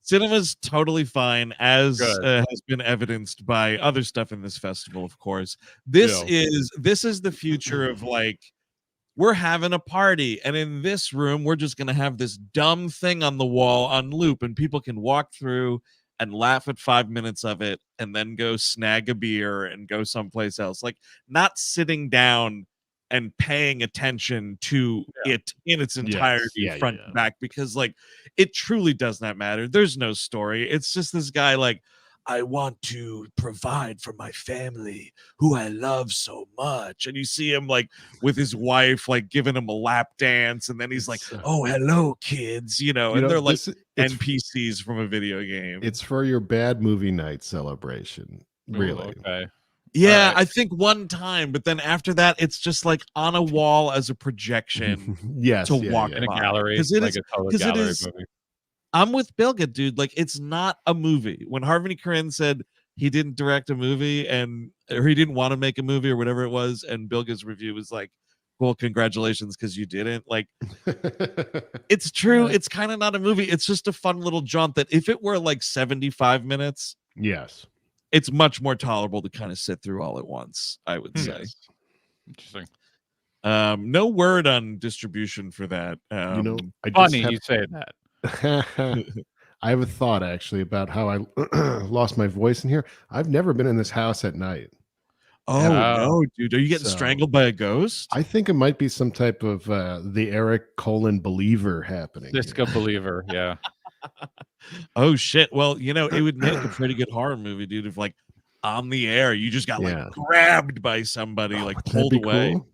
Cinema's totally fine, as has been evidenced by other stuff in this festival. Of course, this is the future of like, we're having a party, and in this room, we're just going to have this dumb thing on the wall on loop, and people can walk through and laugh at 5 minutes of it and then go snag a beer and go someplace else. Like, not sitting down and paying attention to it in its entirety, front and back, because like it truly does not matter. There's no story. It's just this guy like, I want to provide for my family who I love so much. And you see him like with his wife, like giving him a lap dance. And then he's like, oh, hello, kids, and they're like NPCs from a video game. It's for your bad movie night celebration. Really? Ooh, okay. Yeah, I think one time, but then after that, it's just like on a wall as a projection. To walk in a gallery, because it is. Movie. I'm with Bilge, dude. Like, it's not a movie. When Harmony Korine said he didn't direct a movie or he didn't want to make a movie or whatever it was, and Bilge's review was like, well, congratulations, because you didn't. Like, it's true. It's kind of not a movie. It's just a fun little jaunt that if it were like 75 minutes, it's much more tolerable to kind of sit through all at once, I would say. Interesting. No word on distribution for that. Funny you say that. I have a thought actually about how I lost my voice in here. I've never been in this house at night. Oh no, dude! Are you getting strangled by a ghost? I think it might be some type of the Eric Colin believer happening. Disco believer, yeah. Oh shit! Well, it would make a pretty good horror movie, dude. If like on the air, you just got like grabbed by somebody, like pulled away. Cool?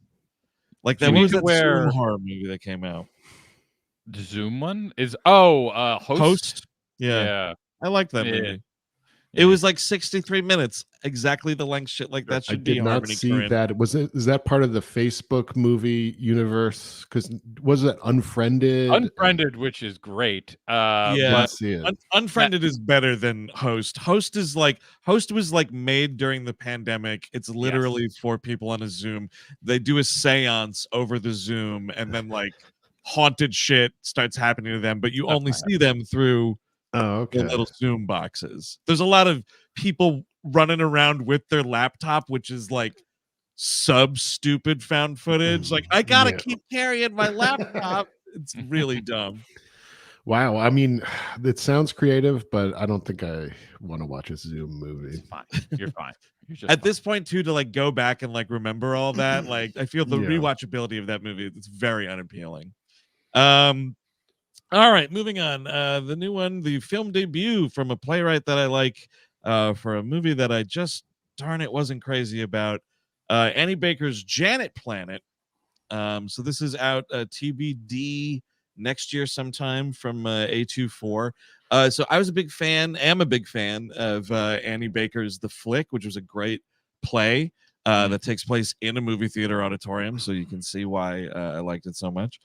Like that. What was that Zoom horror movie that came out? The Zoom one is Host. Yeah. I like that movie. It was like 63 minutes, exactly the length shit like that should be. I did not see that. Is that part of the Facebook movie universe? Because was it Unfriended? Unfriended, which is great. Unfriended is better than Host. Host was like made during the pandemic. It's literally 4 people on a Zoom. They do a seance over the Zoom, and then like haunted shit starts happening to them, but you only see them through the little Zoom boxes. There's a lot of people running around with their laptop, which is like stupid found footage. Like, I gotta keep carrying my laptop. It's really dumb. Wow. I mean, it sounds creative, but I don't think I want to watch a Zoom movie. It's fine. You're fine. You're just at this point too, to like go back and like remember all that. Like, I feel the rewatchability of that movie, it's very unappealing. All right, moving on. The new one, the film debut from a playwright that I like, for a movie that I just darn it wasn't crazy about. Annie Baker's Janet Planet. So this is out TBD next year sometime from A24. So I was am a big fan of Annie Baker's The Flick, which was a great play that takes place in a movie theater auditorium. So you can see why I liked it so much.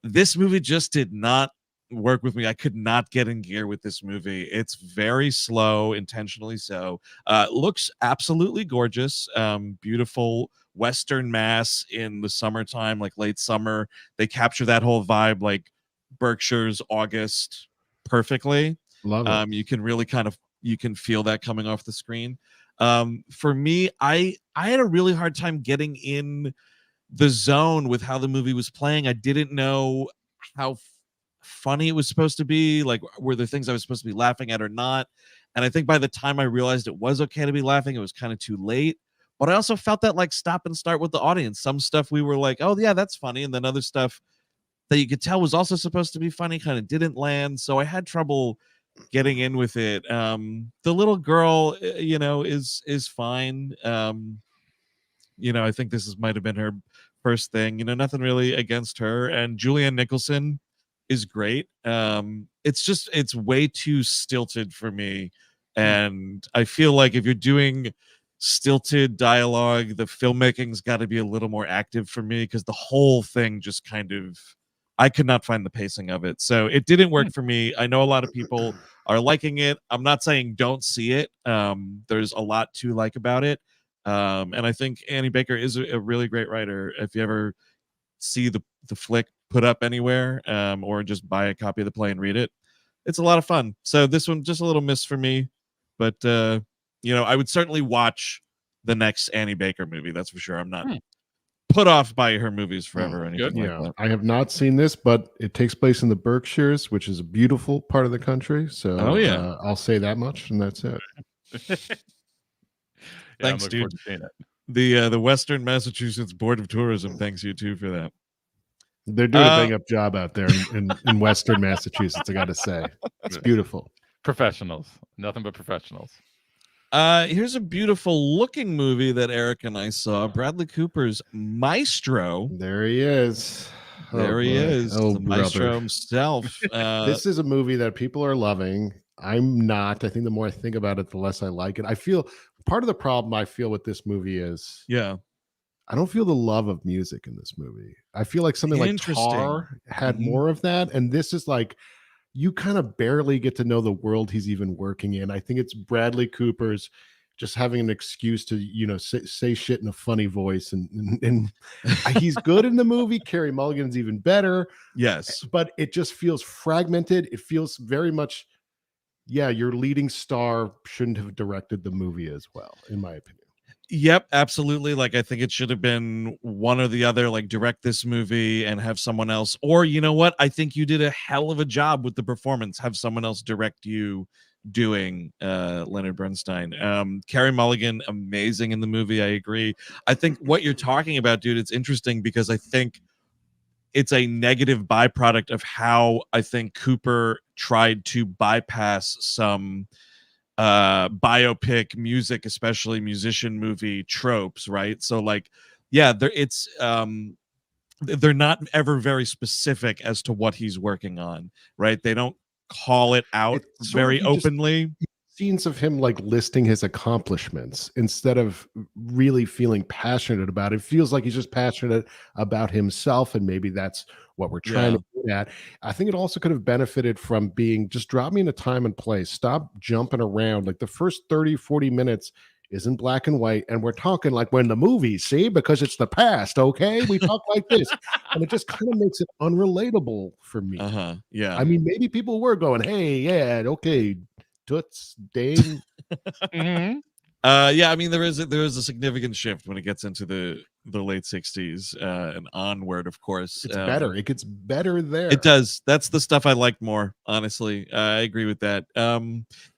This movie just did not work with me. I could not get in gear with this movie. It's very slow, intentionally so. Looks absolutely gorgeous. Beautiful Western Mass in the summertime, like late summer. They capture that whole vibe, like Berkshire's August, perfectly. Love it. You can really you can feel that coming off the screen. For me, I had a really hard time getting in the zone with how the movie was playing. I didn't know how funny it was supposed to be. Like, were there things I was supposed to be laughing at or not? And I think by the time I realized it was okay to be laughing, it was kind of too late. But I also felt that like stop and start with the audience. Some stuff we were like, oh yeah, that's funny. And then other stuff that you could tell was also supposed to be funny kind of didn't land. So I had trouble getting in with it. The little girl, is fine. I think this might have been her first thing. Nothing really against her. And Julianne Nicholson is great. It's way too stilted for me. And I feel like if you're doing stilted dialogue, the filmmaking's got to be a little more active for me, because the whole thing just I could not find the pacing of it. So it didn't work for me. I know a lot of people are liking it. I'm not saying don't see it. There's a lot to like about it. And I think Annie Baker is a really great writer. If you ever see the Flick put up anywhere, or just buy a copy of the play and read it, it's a lot of fun. So this one, just a little miss for me. But, I would certainly watch the next Annie Baker movie. That's for sure. I'm not put off by her movies forever or anything like that. I have not seen this, but it takes place in the Berkshires, which is a beautiful part of the country. So I'll say that much, and that's it. Thanks, dude. The Western Massachusetts Board of Tourism thanks you too for that. They're doing a bang up job out there in Western Massachusetts, I gotta say. It's beautiful. Professionals. Nothing but professionals. Here's a beautiful looking movie that Eric and I saw. Bradley Cooper's Maestro. There he is. There he is. The Maestro himself. This is a movie that people are loving. I'm not. I think the more I think about it, the less I like it. I feel part of the problem I feel with this movie is I don't feel the love of music in this movie. I feel like something like Tar had more of that. And this is like, you kind of barely get to know the world he's even working in. I think it's Bradley Cooper's just having an excuse to, say shit in a funny voice. And he's good in the movie. Carey Mulligan's even better. Yes. But it just feels fragmented. It feels very much, your leading star shouldn't have directed the movie as well, in my opinion. Yep, absolutely. Like, I think it should have been one or the other, like direct this movie and have someone else. Or you know what? I think you did a hell of a job with the performance. Have someone else direct you doing Leonard Bernstein. Carey Mulligan, amazing in the movie. I agree. I think what you're talking about, dude, it's interesting because I think it's a negative byproduct of how I think Cooper tried to bypass some biopic music, especially musician movie tropes, right? So like, yeah, they're not ever very specific as to what he's working on, right? They don't call it out It's sort very of openly. Scenes of him like listing his accomplishments instead of really feeling passionate about it. It feels like he's just passionate about himself, and maybe that's what we're trying Yeah. to get at. I think it also could have benefited from being just drop me in a time and place. Stop jumping around. Like the first 30, 40 minutes is in black and white, and we're talking like we're in the movies, see, because it's the past, okay? We talk like this. And it just kind of makes it unrelatable for me. Yeah. I mean, maybe people were going, hey, yeah, okay, Toots, Dane. Mhm. Yeah, I mean there is a significant shift when it gets into the late 60s and onward, of course. It's better. It gets better there. It does. That's the stuff I like more, honestly. I agree with that.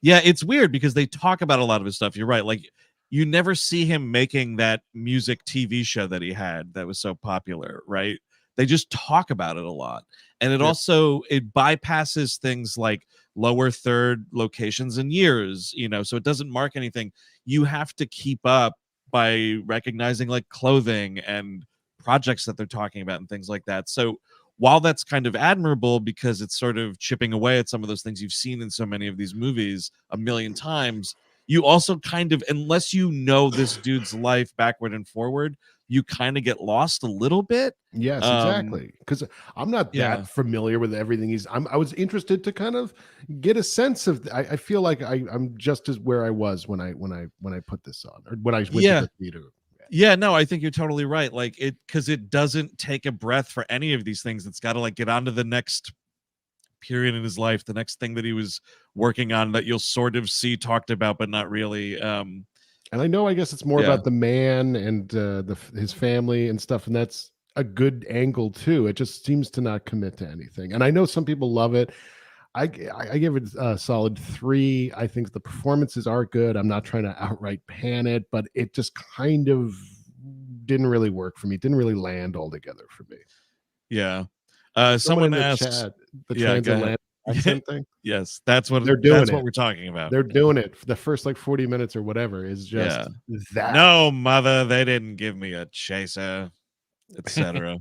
Yeah, it's weird because they talk about a lot of his stuff. You're right. Like you never see him making that music TV show that he had that was so popular, right? They just talk about it a lot. And it also it bypasses things like lower third locations and years, so it doesn't mark anything. You have to keep up by recognizing like clothing and projects that they're talking about and things like that. So while that's kind of admirable because it's sort of chipping away at some of those things you've seen in so many of these movies a million times, you also kind of, unless you know this dude's life backward and forward, you kind of get lost a little bit. Yes, exactly. Because I'm not that familiar with everything I was interested to kind of get a sense of. I feel like I'm just as where I was when I put this on, or when I went to the theater. Yeah, no, I think you're totally right. Like because it doesn't take a breath for any of these things. It's got to like get on to the next period in his life, the next thing that he was working on that you'll sort of see talked about, but not really. And I know, I guess it's more about the man and his family and stuff, and that's a good angle too. It just seems to not commit to anything. And I know some people love it. I give it a solid 3. I think the performances are good. I'm not trying to outright pan it, but it just kind of didn't really work for me. It didn't really land altogether for me. Yeah. Someone asks, chat, the transatlantic accent thing. Yes, that's what they're doing. That's what we're talking about. They're doing it for the first like 40 minutes or whatever is just that. No, mother, they didn't give me a chaser, etc.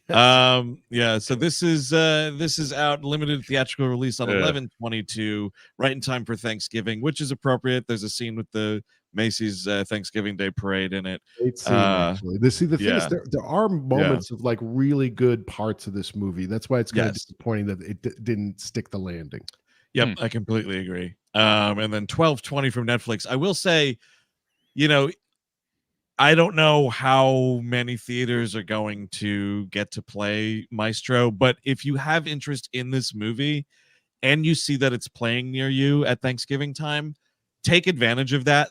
So this is out, limited theatrical release on 11/22, right in time for Thanksgiving, which is appropriate. There's a scene with the Macy's Thanksgiving Day Parade in it. Great scene, actually. The thing is, there are moments of like really good parts of this movie. That's why it's kind of disappointing that it didn't stick the landing. Yep, I completely agree. And then 12/20 from Netflix. I will say, I don't know how many theaters are going to get to play Maestro, but if you have interest in this movie and you see that it's playing near you at Thanksgiving time, take advantage of that.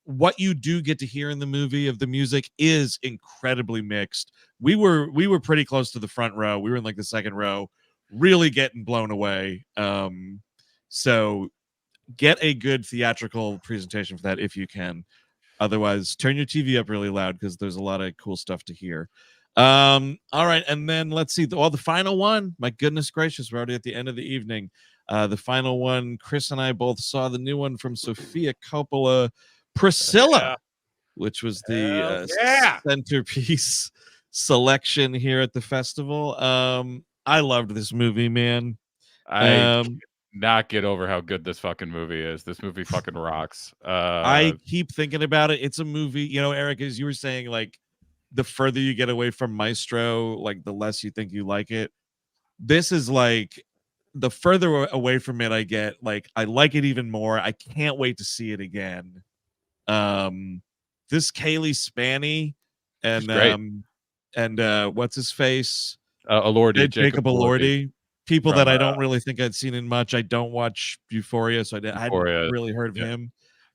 What you do get to hear in the movie of the music is incredibly mixed. We were pretty close to the front row. We were in like the second row, really getting blown away. So get a good theatrical presentation for that if you can. Otherwise, turn your TV up really loud because there's a lot of cool stuff to hear. All right, and then let's see. The final one. My goodness gracious, we're already at the end of the evening. The final one. Chris and I both saw the new one from Sofia Coppola, Priscilla, which was the centerpiece selection here at the festival. I loved this movie, man. I not get over how good this fucking movie is. This movie fucking rocks. I keep thinking about it. It's a movie, Eric, as you were saying, like the further you get away from Maestro, like the less you think you like it. This is like the further away from it I get, like I like it even more. I can't wait to see it again. This Kaylee Spanny and what's his face? Jacob Elordi. People that I don't really think I'd seen in much. I don't watch Euphoria, so I hadn't really heard of him.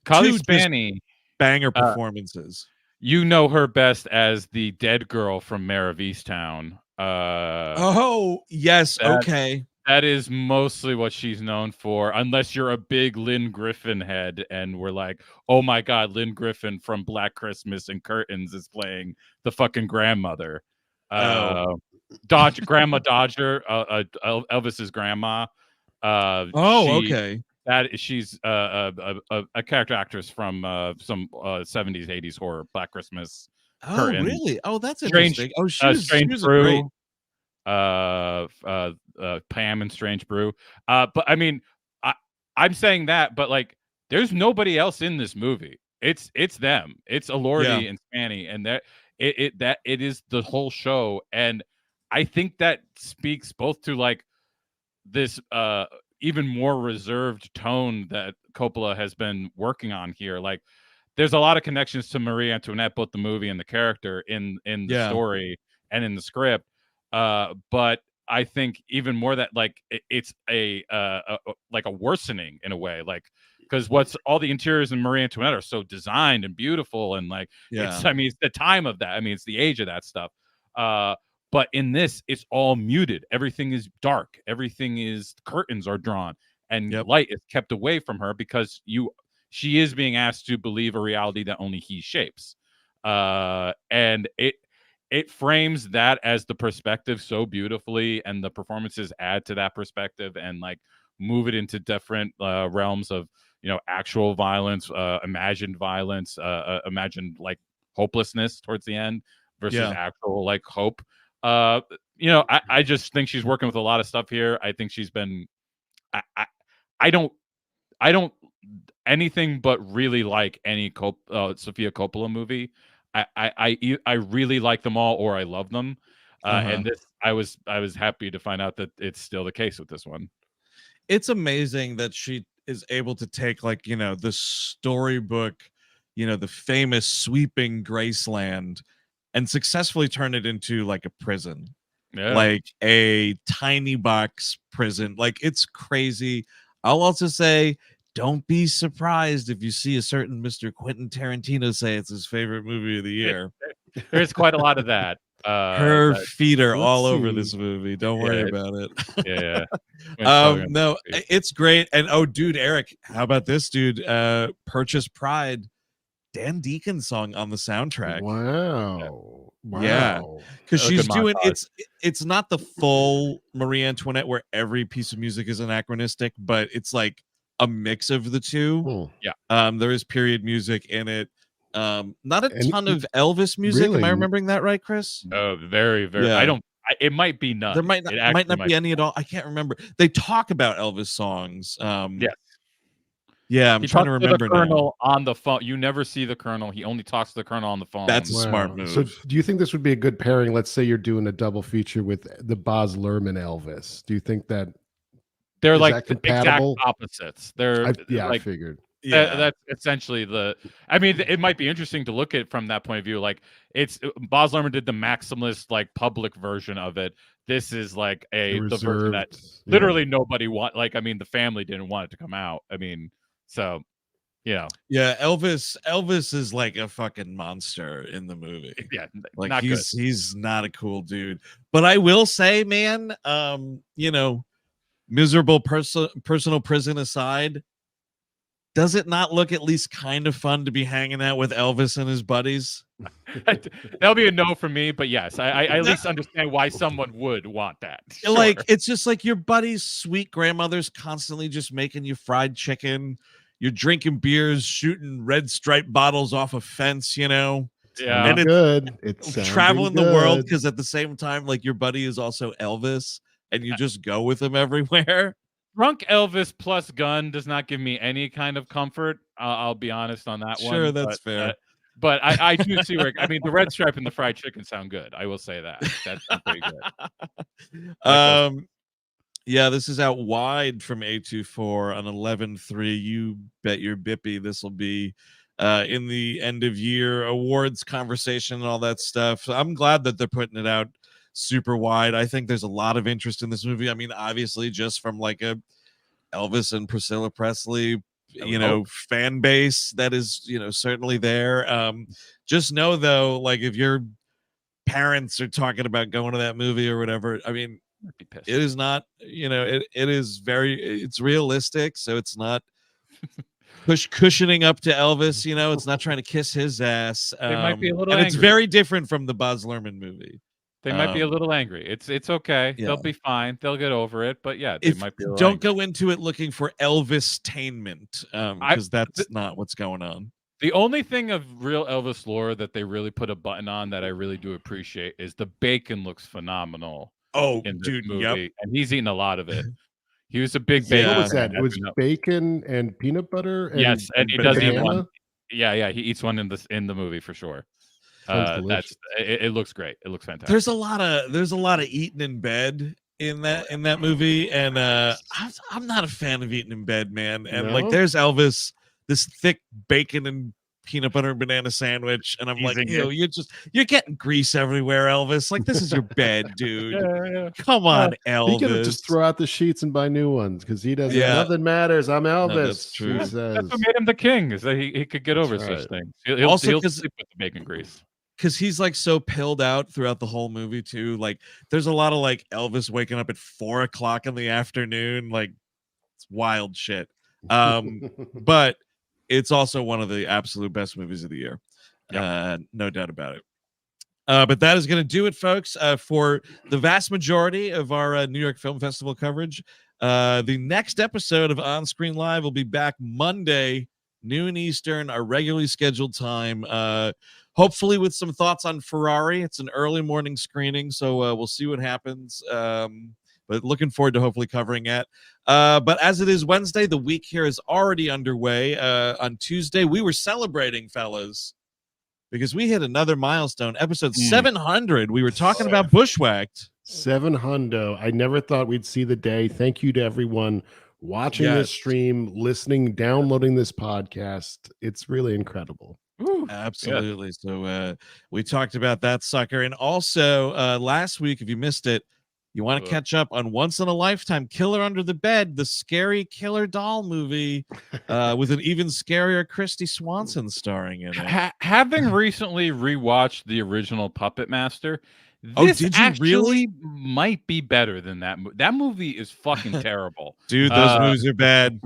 Kaylee Spanny banger performances. You know her best as the dead girl from Mare of Easttown. Oh, yes. Okay. That is mostly what she's known for, unless you're a big Lynn Griffin head and we're like, oh my God, Lynn Griffin from Black Christmas and Curtains is playing the fucking grandmother. Grandma Dodger, Elvis's grandma. Okay. She's a character actress from some 70s, 80s horror, Black Christmas. Oh, Curtains. really? Oh, that's interesting. Oh, she was Brew. great. Pam and Strange Brew. But I mean, I'm saying that, but like, there's nobody else in this movie. It's them. It's Elordi and Spanny, and that it is the whole show. And I think that speaks both to like this even more reserved tone that Coppola has been working on here. Like, there's a lot of connections to Marie Antoinette, both the movie and the character in the story and in the script. But I think even more that like it's a worsening in a way, like, because all the interiors in Marie Antoinette are so designed and beautiful, and like it's the time of that. I mean, it's the age of that stuff. But in this, it's all muted. Everything is dark. Curtains are drawn, and light is kept away from her because she is being asked to believe a reality that only he shapes. And it frames that as the perspective so beautifully, and the performances add to that perspective and like move it into different realms of, actual violence, imagined violence, imagined like hopelessness towards the end versus actual like hope. I just think she's working with a lot of stuff here. I think she's been I don't anything but really like any Sofia Coppola movie. I really like them all, or I love them. And this, I was happy to find out that it's still the case with this one. It's amazing that she is able to take like, the storybook, the famous sweeping Graceland, and successfully turn it into like a prison, like a tiny box prison. Like, it's crazy. I'll also say, don't be surprised if you see a certain Mr. Quentin Tarantino say it's his favorite movie of the year. There's quite a lot of that. Her feet are all over this movie. Don't worry about it. No, it's great. And dude, Eric, how about this, dude? Purchase Pride, Dan Deacon's song on the soundtrack. Wow. Yeah, because she's doing it's not the full Marie Antoinette where every piece of music is anachronistic, but it's like a mix of the two. There is period music in it. Not a ton of Elvis music. Really? Am I remembering that right, Chris? Oh, very, very. It might be none. There might not be any at all. I can't remember. They talk about Elvis songs. Yeah, I'm trying to remember the Colonel now. On the phone. You never see the Colonel. He only talks to the Colonel on the phone. That's a smart move. So do you think this would be a good pairing? Let's say you're doing a double feature with the Baz Luhrmann Elvis. Do you think that they're like the exact opposites? I figured. That's essentially I mean, it might be interesting to look at it from that point of view. Like, it's Baz Luhrmann did the maximalist, like, public version of it. This is like the version that literally nobody want. Like, I mean, the family didn't want it to come out. I mean, so Elvis is like a fucking monster in the movie. Like, he's not a cool dude. But I will say, man, miserable personal prison aside, does it not look at least kind of fun to be hanging out with Elvis and his buddies? That'll be a no for me, but yes, I at least understand why someone would want that. Sure. Like, it's just like your buddy's sweet grandmother's constantly just making you fried chicken. You're drinking beers, shooting red stripe bottles off a fence, Yeah, and it's good. It's traveling the world because at the same time, like, your buddy is also Elvis, and you just go with him everywhere. Drunk Elvis plus gun does not give me any kind of comfort. I'll be honest on that one. Sure, that's fair. But I do see where, I mean, the red stripe and the fried chicken sound good. I will say that. That's pretty good. Yeah, this is out wide from A24 on 11/3. You bet your bippy this will be in the end of year awards conversation and all that stuff. So I'm glad that they're putting it out super wide. I think there's a lot of interest in this movie. I mean, obviously, just from like a Elvis and Priscilla Presley fan base that is, certainly there. Just know though, like if your parents are talking about going to that movie or whatever, I mean, it is not, it is it's realistic. So it's not cushioning up to Elvis, it's not trying to kiss his ass. They might be a little and angry. It's very different from the Baz Luhrmann movie. They might be a little angry. It's okay. Yeah. They'll be fine. They'll get over it. But yeah, they might be a little don't angry. Go into it looking for Elvis-tainment, because that's not what's going on. The only thing of real Elvis lore that they really put a button on that I really do appreciate is the bacon looks phenomenal. Oh, in this dude, movie, yep. And he's eating a lot of it. He was a big bacon. What was that? It was bacon and peanut butter. And, yes, and he does eat one. Yeah, he eats one in the movie for sure. It looks great. It looks fantastic. There's a lot of eating in bed in that movie, and I'm not a fan of eating in bed, man. And like, there's Elvis, this thick bacon and peanut butter and banana sandwich, and I'm like, you're getting grease everywhere, Elvis. Like, this is your bed, dude. Yeah. Come on, Elvis. He could just throw out the sheets and buy new ones because he doesn't. Yeah. Nothing matters. I'm Elvis. No, that's true. That's what made him the king. Is that he could get over such things. He'll sleep with the bacon grease. Because he's like so pilled out throughout the whole movie too. Like, there's a lot of like Elvis waking up at 4 o'clock in the afternoon. Like, it's wild shit. But it's also one of the absolute best movies of the year. Yep. No doubt about it. But that is going to do it, folks, for the vast majority of our New York Film Festival coverage. The next episode of On Screen Live will be back Monday, noon Eastern, our regularly scheduled time. Hopefully with some thoughts on Ferrari. It's an early morning screening, so we'll see what happens. But looking forward to hopefully covering it. But as it is Wednesday, the week here is already underway. On Tuesday, we were celebrating, fellas, because we hit another milestone. Episode 700. We were talking about Bushwhacked. 700. I never thought we'd see the day. Thank you to everyone watching this stream, listening, downloading this podcast. It's really incredible. Ooh, absolutely. So we talked about that sucker. And also last week, if you missed it, you want to catch up on Once in a Lifetime, Killer Under the Bed, the scary killer doll movie with an even scarier Christy Swanson starring in it. Having recently rewatched the original Puppet Master, this did you really? Might be better than that. That movie is fucking terrible. Dude, those movies are bad.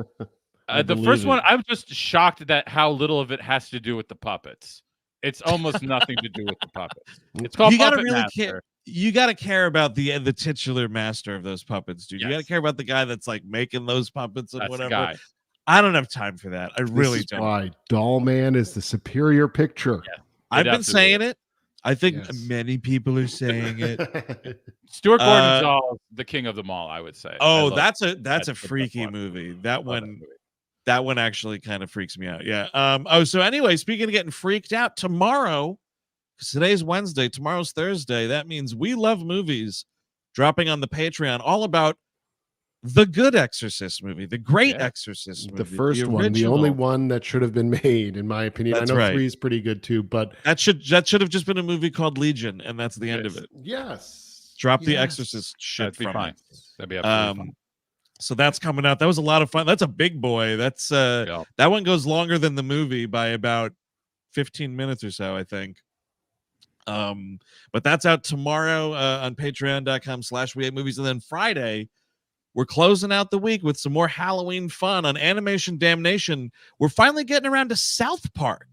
The first one, I was just shocked at how little of it has to do with the puppets. It's almost nothing to do with the puppets. It's called Puppet Master. You got to care about the titular master of those puppets, dude. You got to care about the guy that's like making those puppets and whatever. I don't have time for that. I really don't. Why Doll Man is the superior picture. Yeah, I've been saying it. I think many people are saying it. Stuart Gordon's all the king of them all, I would say. Oh, that's a freaky movie. That one actually kind of freaks me out. Yeah. So anyway, speaking of getting freaked out, tomorrow, today's Wednesday, tomorrow's Thursday. That means We Love Movies dropping on the Patreon, all about the good Exorcist movie, the great Exorcist movie. The first one, the only one that should have been made, in my opinion. That's I know 3 is pretty good too, but that should have just been a movie called Legion, and that's the end of it. Yes. Drop the Exorcist shit. That'd be from fine. it. That'd be absolutely fine. So that's coming out. That was a lot of fun. That's a big boy. That's that one goes longer than the movie by about 15 minutes or so, I think. But that's out tomorrow on patreon.com/we8movies. And then Friday, we're closing out the week with some more Halloween fun on Animation Damnation. We're finally getting around to South Park,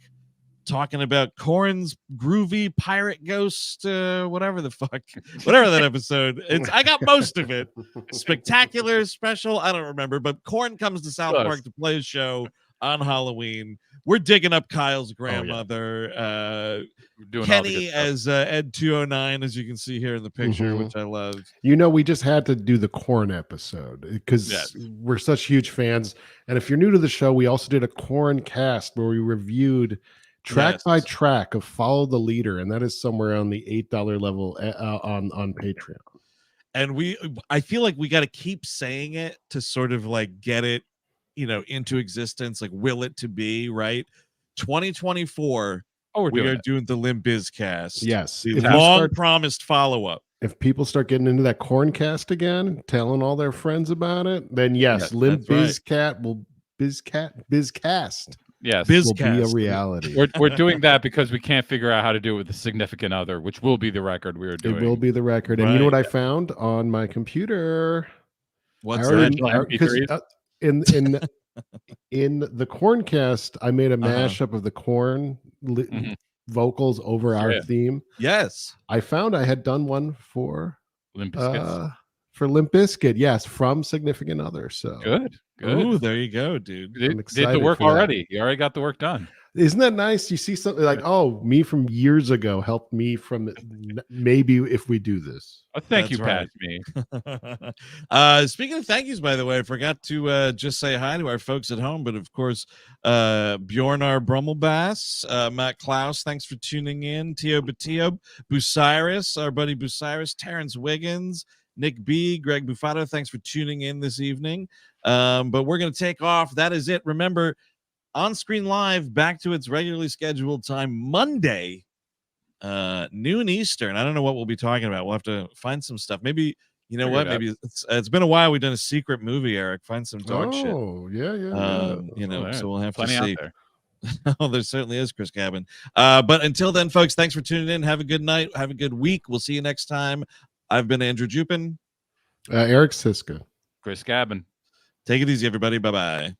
talking about Korine's groovy pirate ghost, whatever the fuck, whatever that episode. I got most of it. Spectacular, special, I don't remember. But Korine comes to South Park to play a show on Halloween. We're digging up Kyle's grandmother. Kenny as Ed 209, as you can see here in the picture, which I love. We just had to do the Korine episode because we're such huge fans. And if you're new to the show, we also did a Korine cast where we reviewed track by track of Follow the Leader, and that is somewhere on the $8 level on Patreon. And I feel like we got to keep saying it to sort of like get it, into existence, like will it to be, right? 2024. We are doing the Limp Biz cast. Yes. The long promised follow-up. If people start getting into that Korine cast again, telling all their friends about it, then Limp Biz Cat will Bizcast. Yes, will be a reality. We're doing that because we can't figure out how to do it with a significant other, which will be the record we are doing. It will be the record. And you know what I found on my computer? What's that? In the Korncast, I made a mashup of the Korn vocals over our theme. Yes, I found I had done one for Limp Bizkit. For Limp Bizkit, yes, from Significant Other. So good. Ooh, there you go, dude. Did the work already. You already got the work done. Isn't that nice? You see something like, oh, me from years ago helped me from maybe if we do this. Oh, thank you, Pat. Me. Speaking of thank yous, by the way, I forgot to just say hi to our folks at home, but of course, Bjornar Brummelbass, Matt Klaus, thanks for tuning in. Tio Batio, Bucyrus, our buddy Bucyrus, Terrence Wiggins, Nick B, Greg Bufato, thanks for tuning in this evening. But we're going to take off. That is it. Remember, On Screen Live back to its regularly scheduled time Monday, noon Eastern. I don't know what we'll be talking about. We'll have to find some stuff. Maybe, you know what? Maybe it's been a while. We've done a secret movie, Eric. Find some dog shit. Oh, yeah. You know, so we'll have Plenty to see. Out there. Oh, there certainly is, Chris Cabin. But until then, folks, thanks for tuning in. Have a good night. Have a good week. We'll see you next time. I've been Andrew Jupin. Eric Siska. Chris Cabin. Take it easy, everybody. Bye-bye.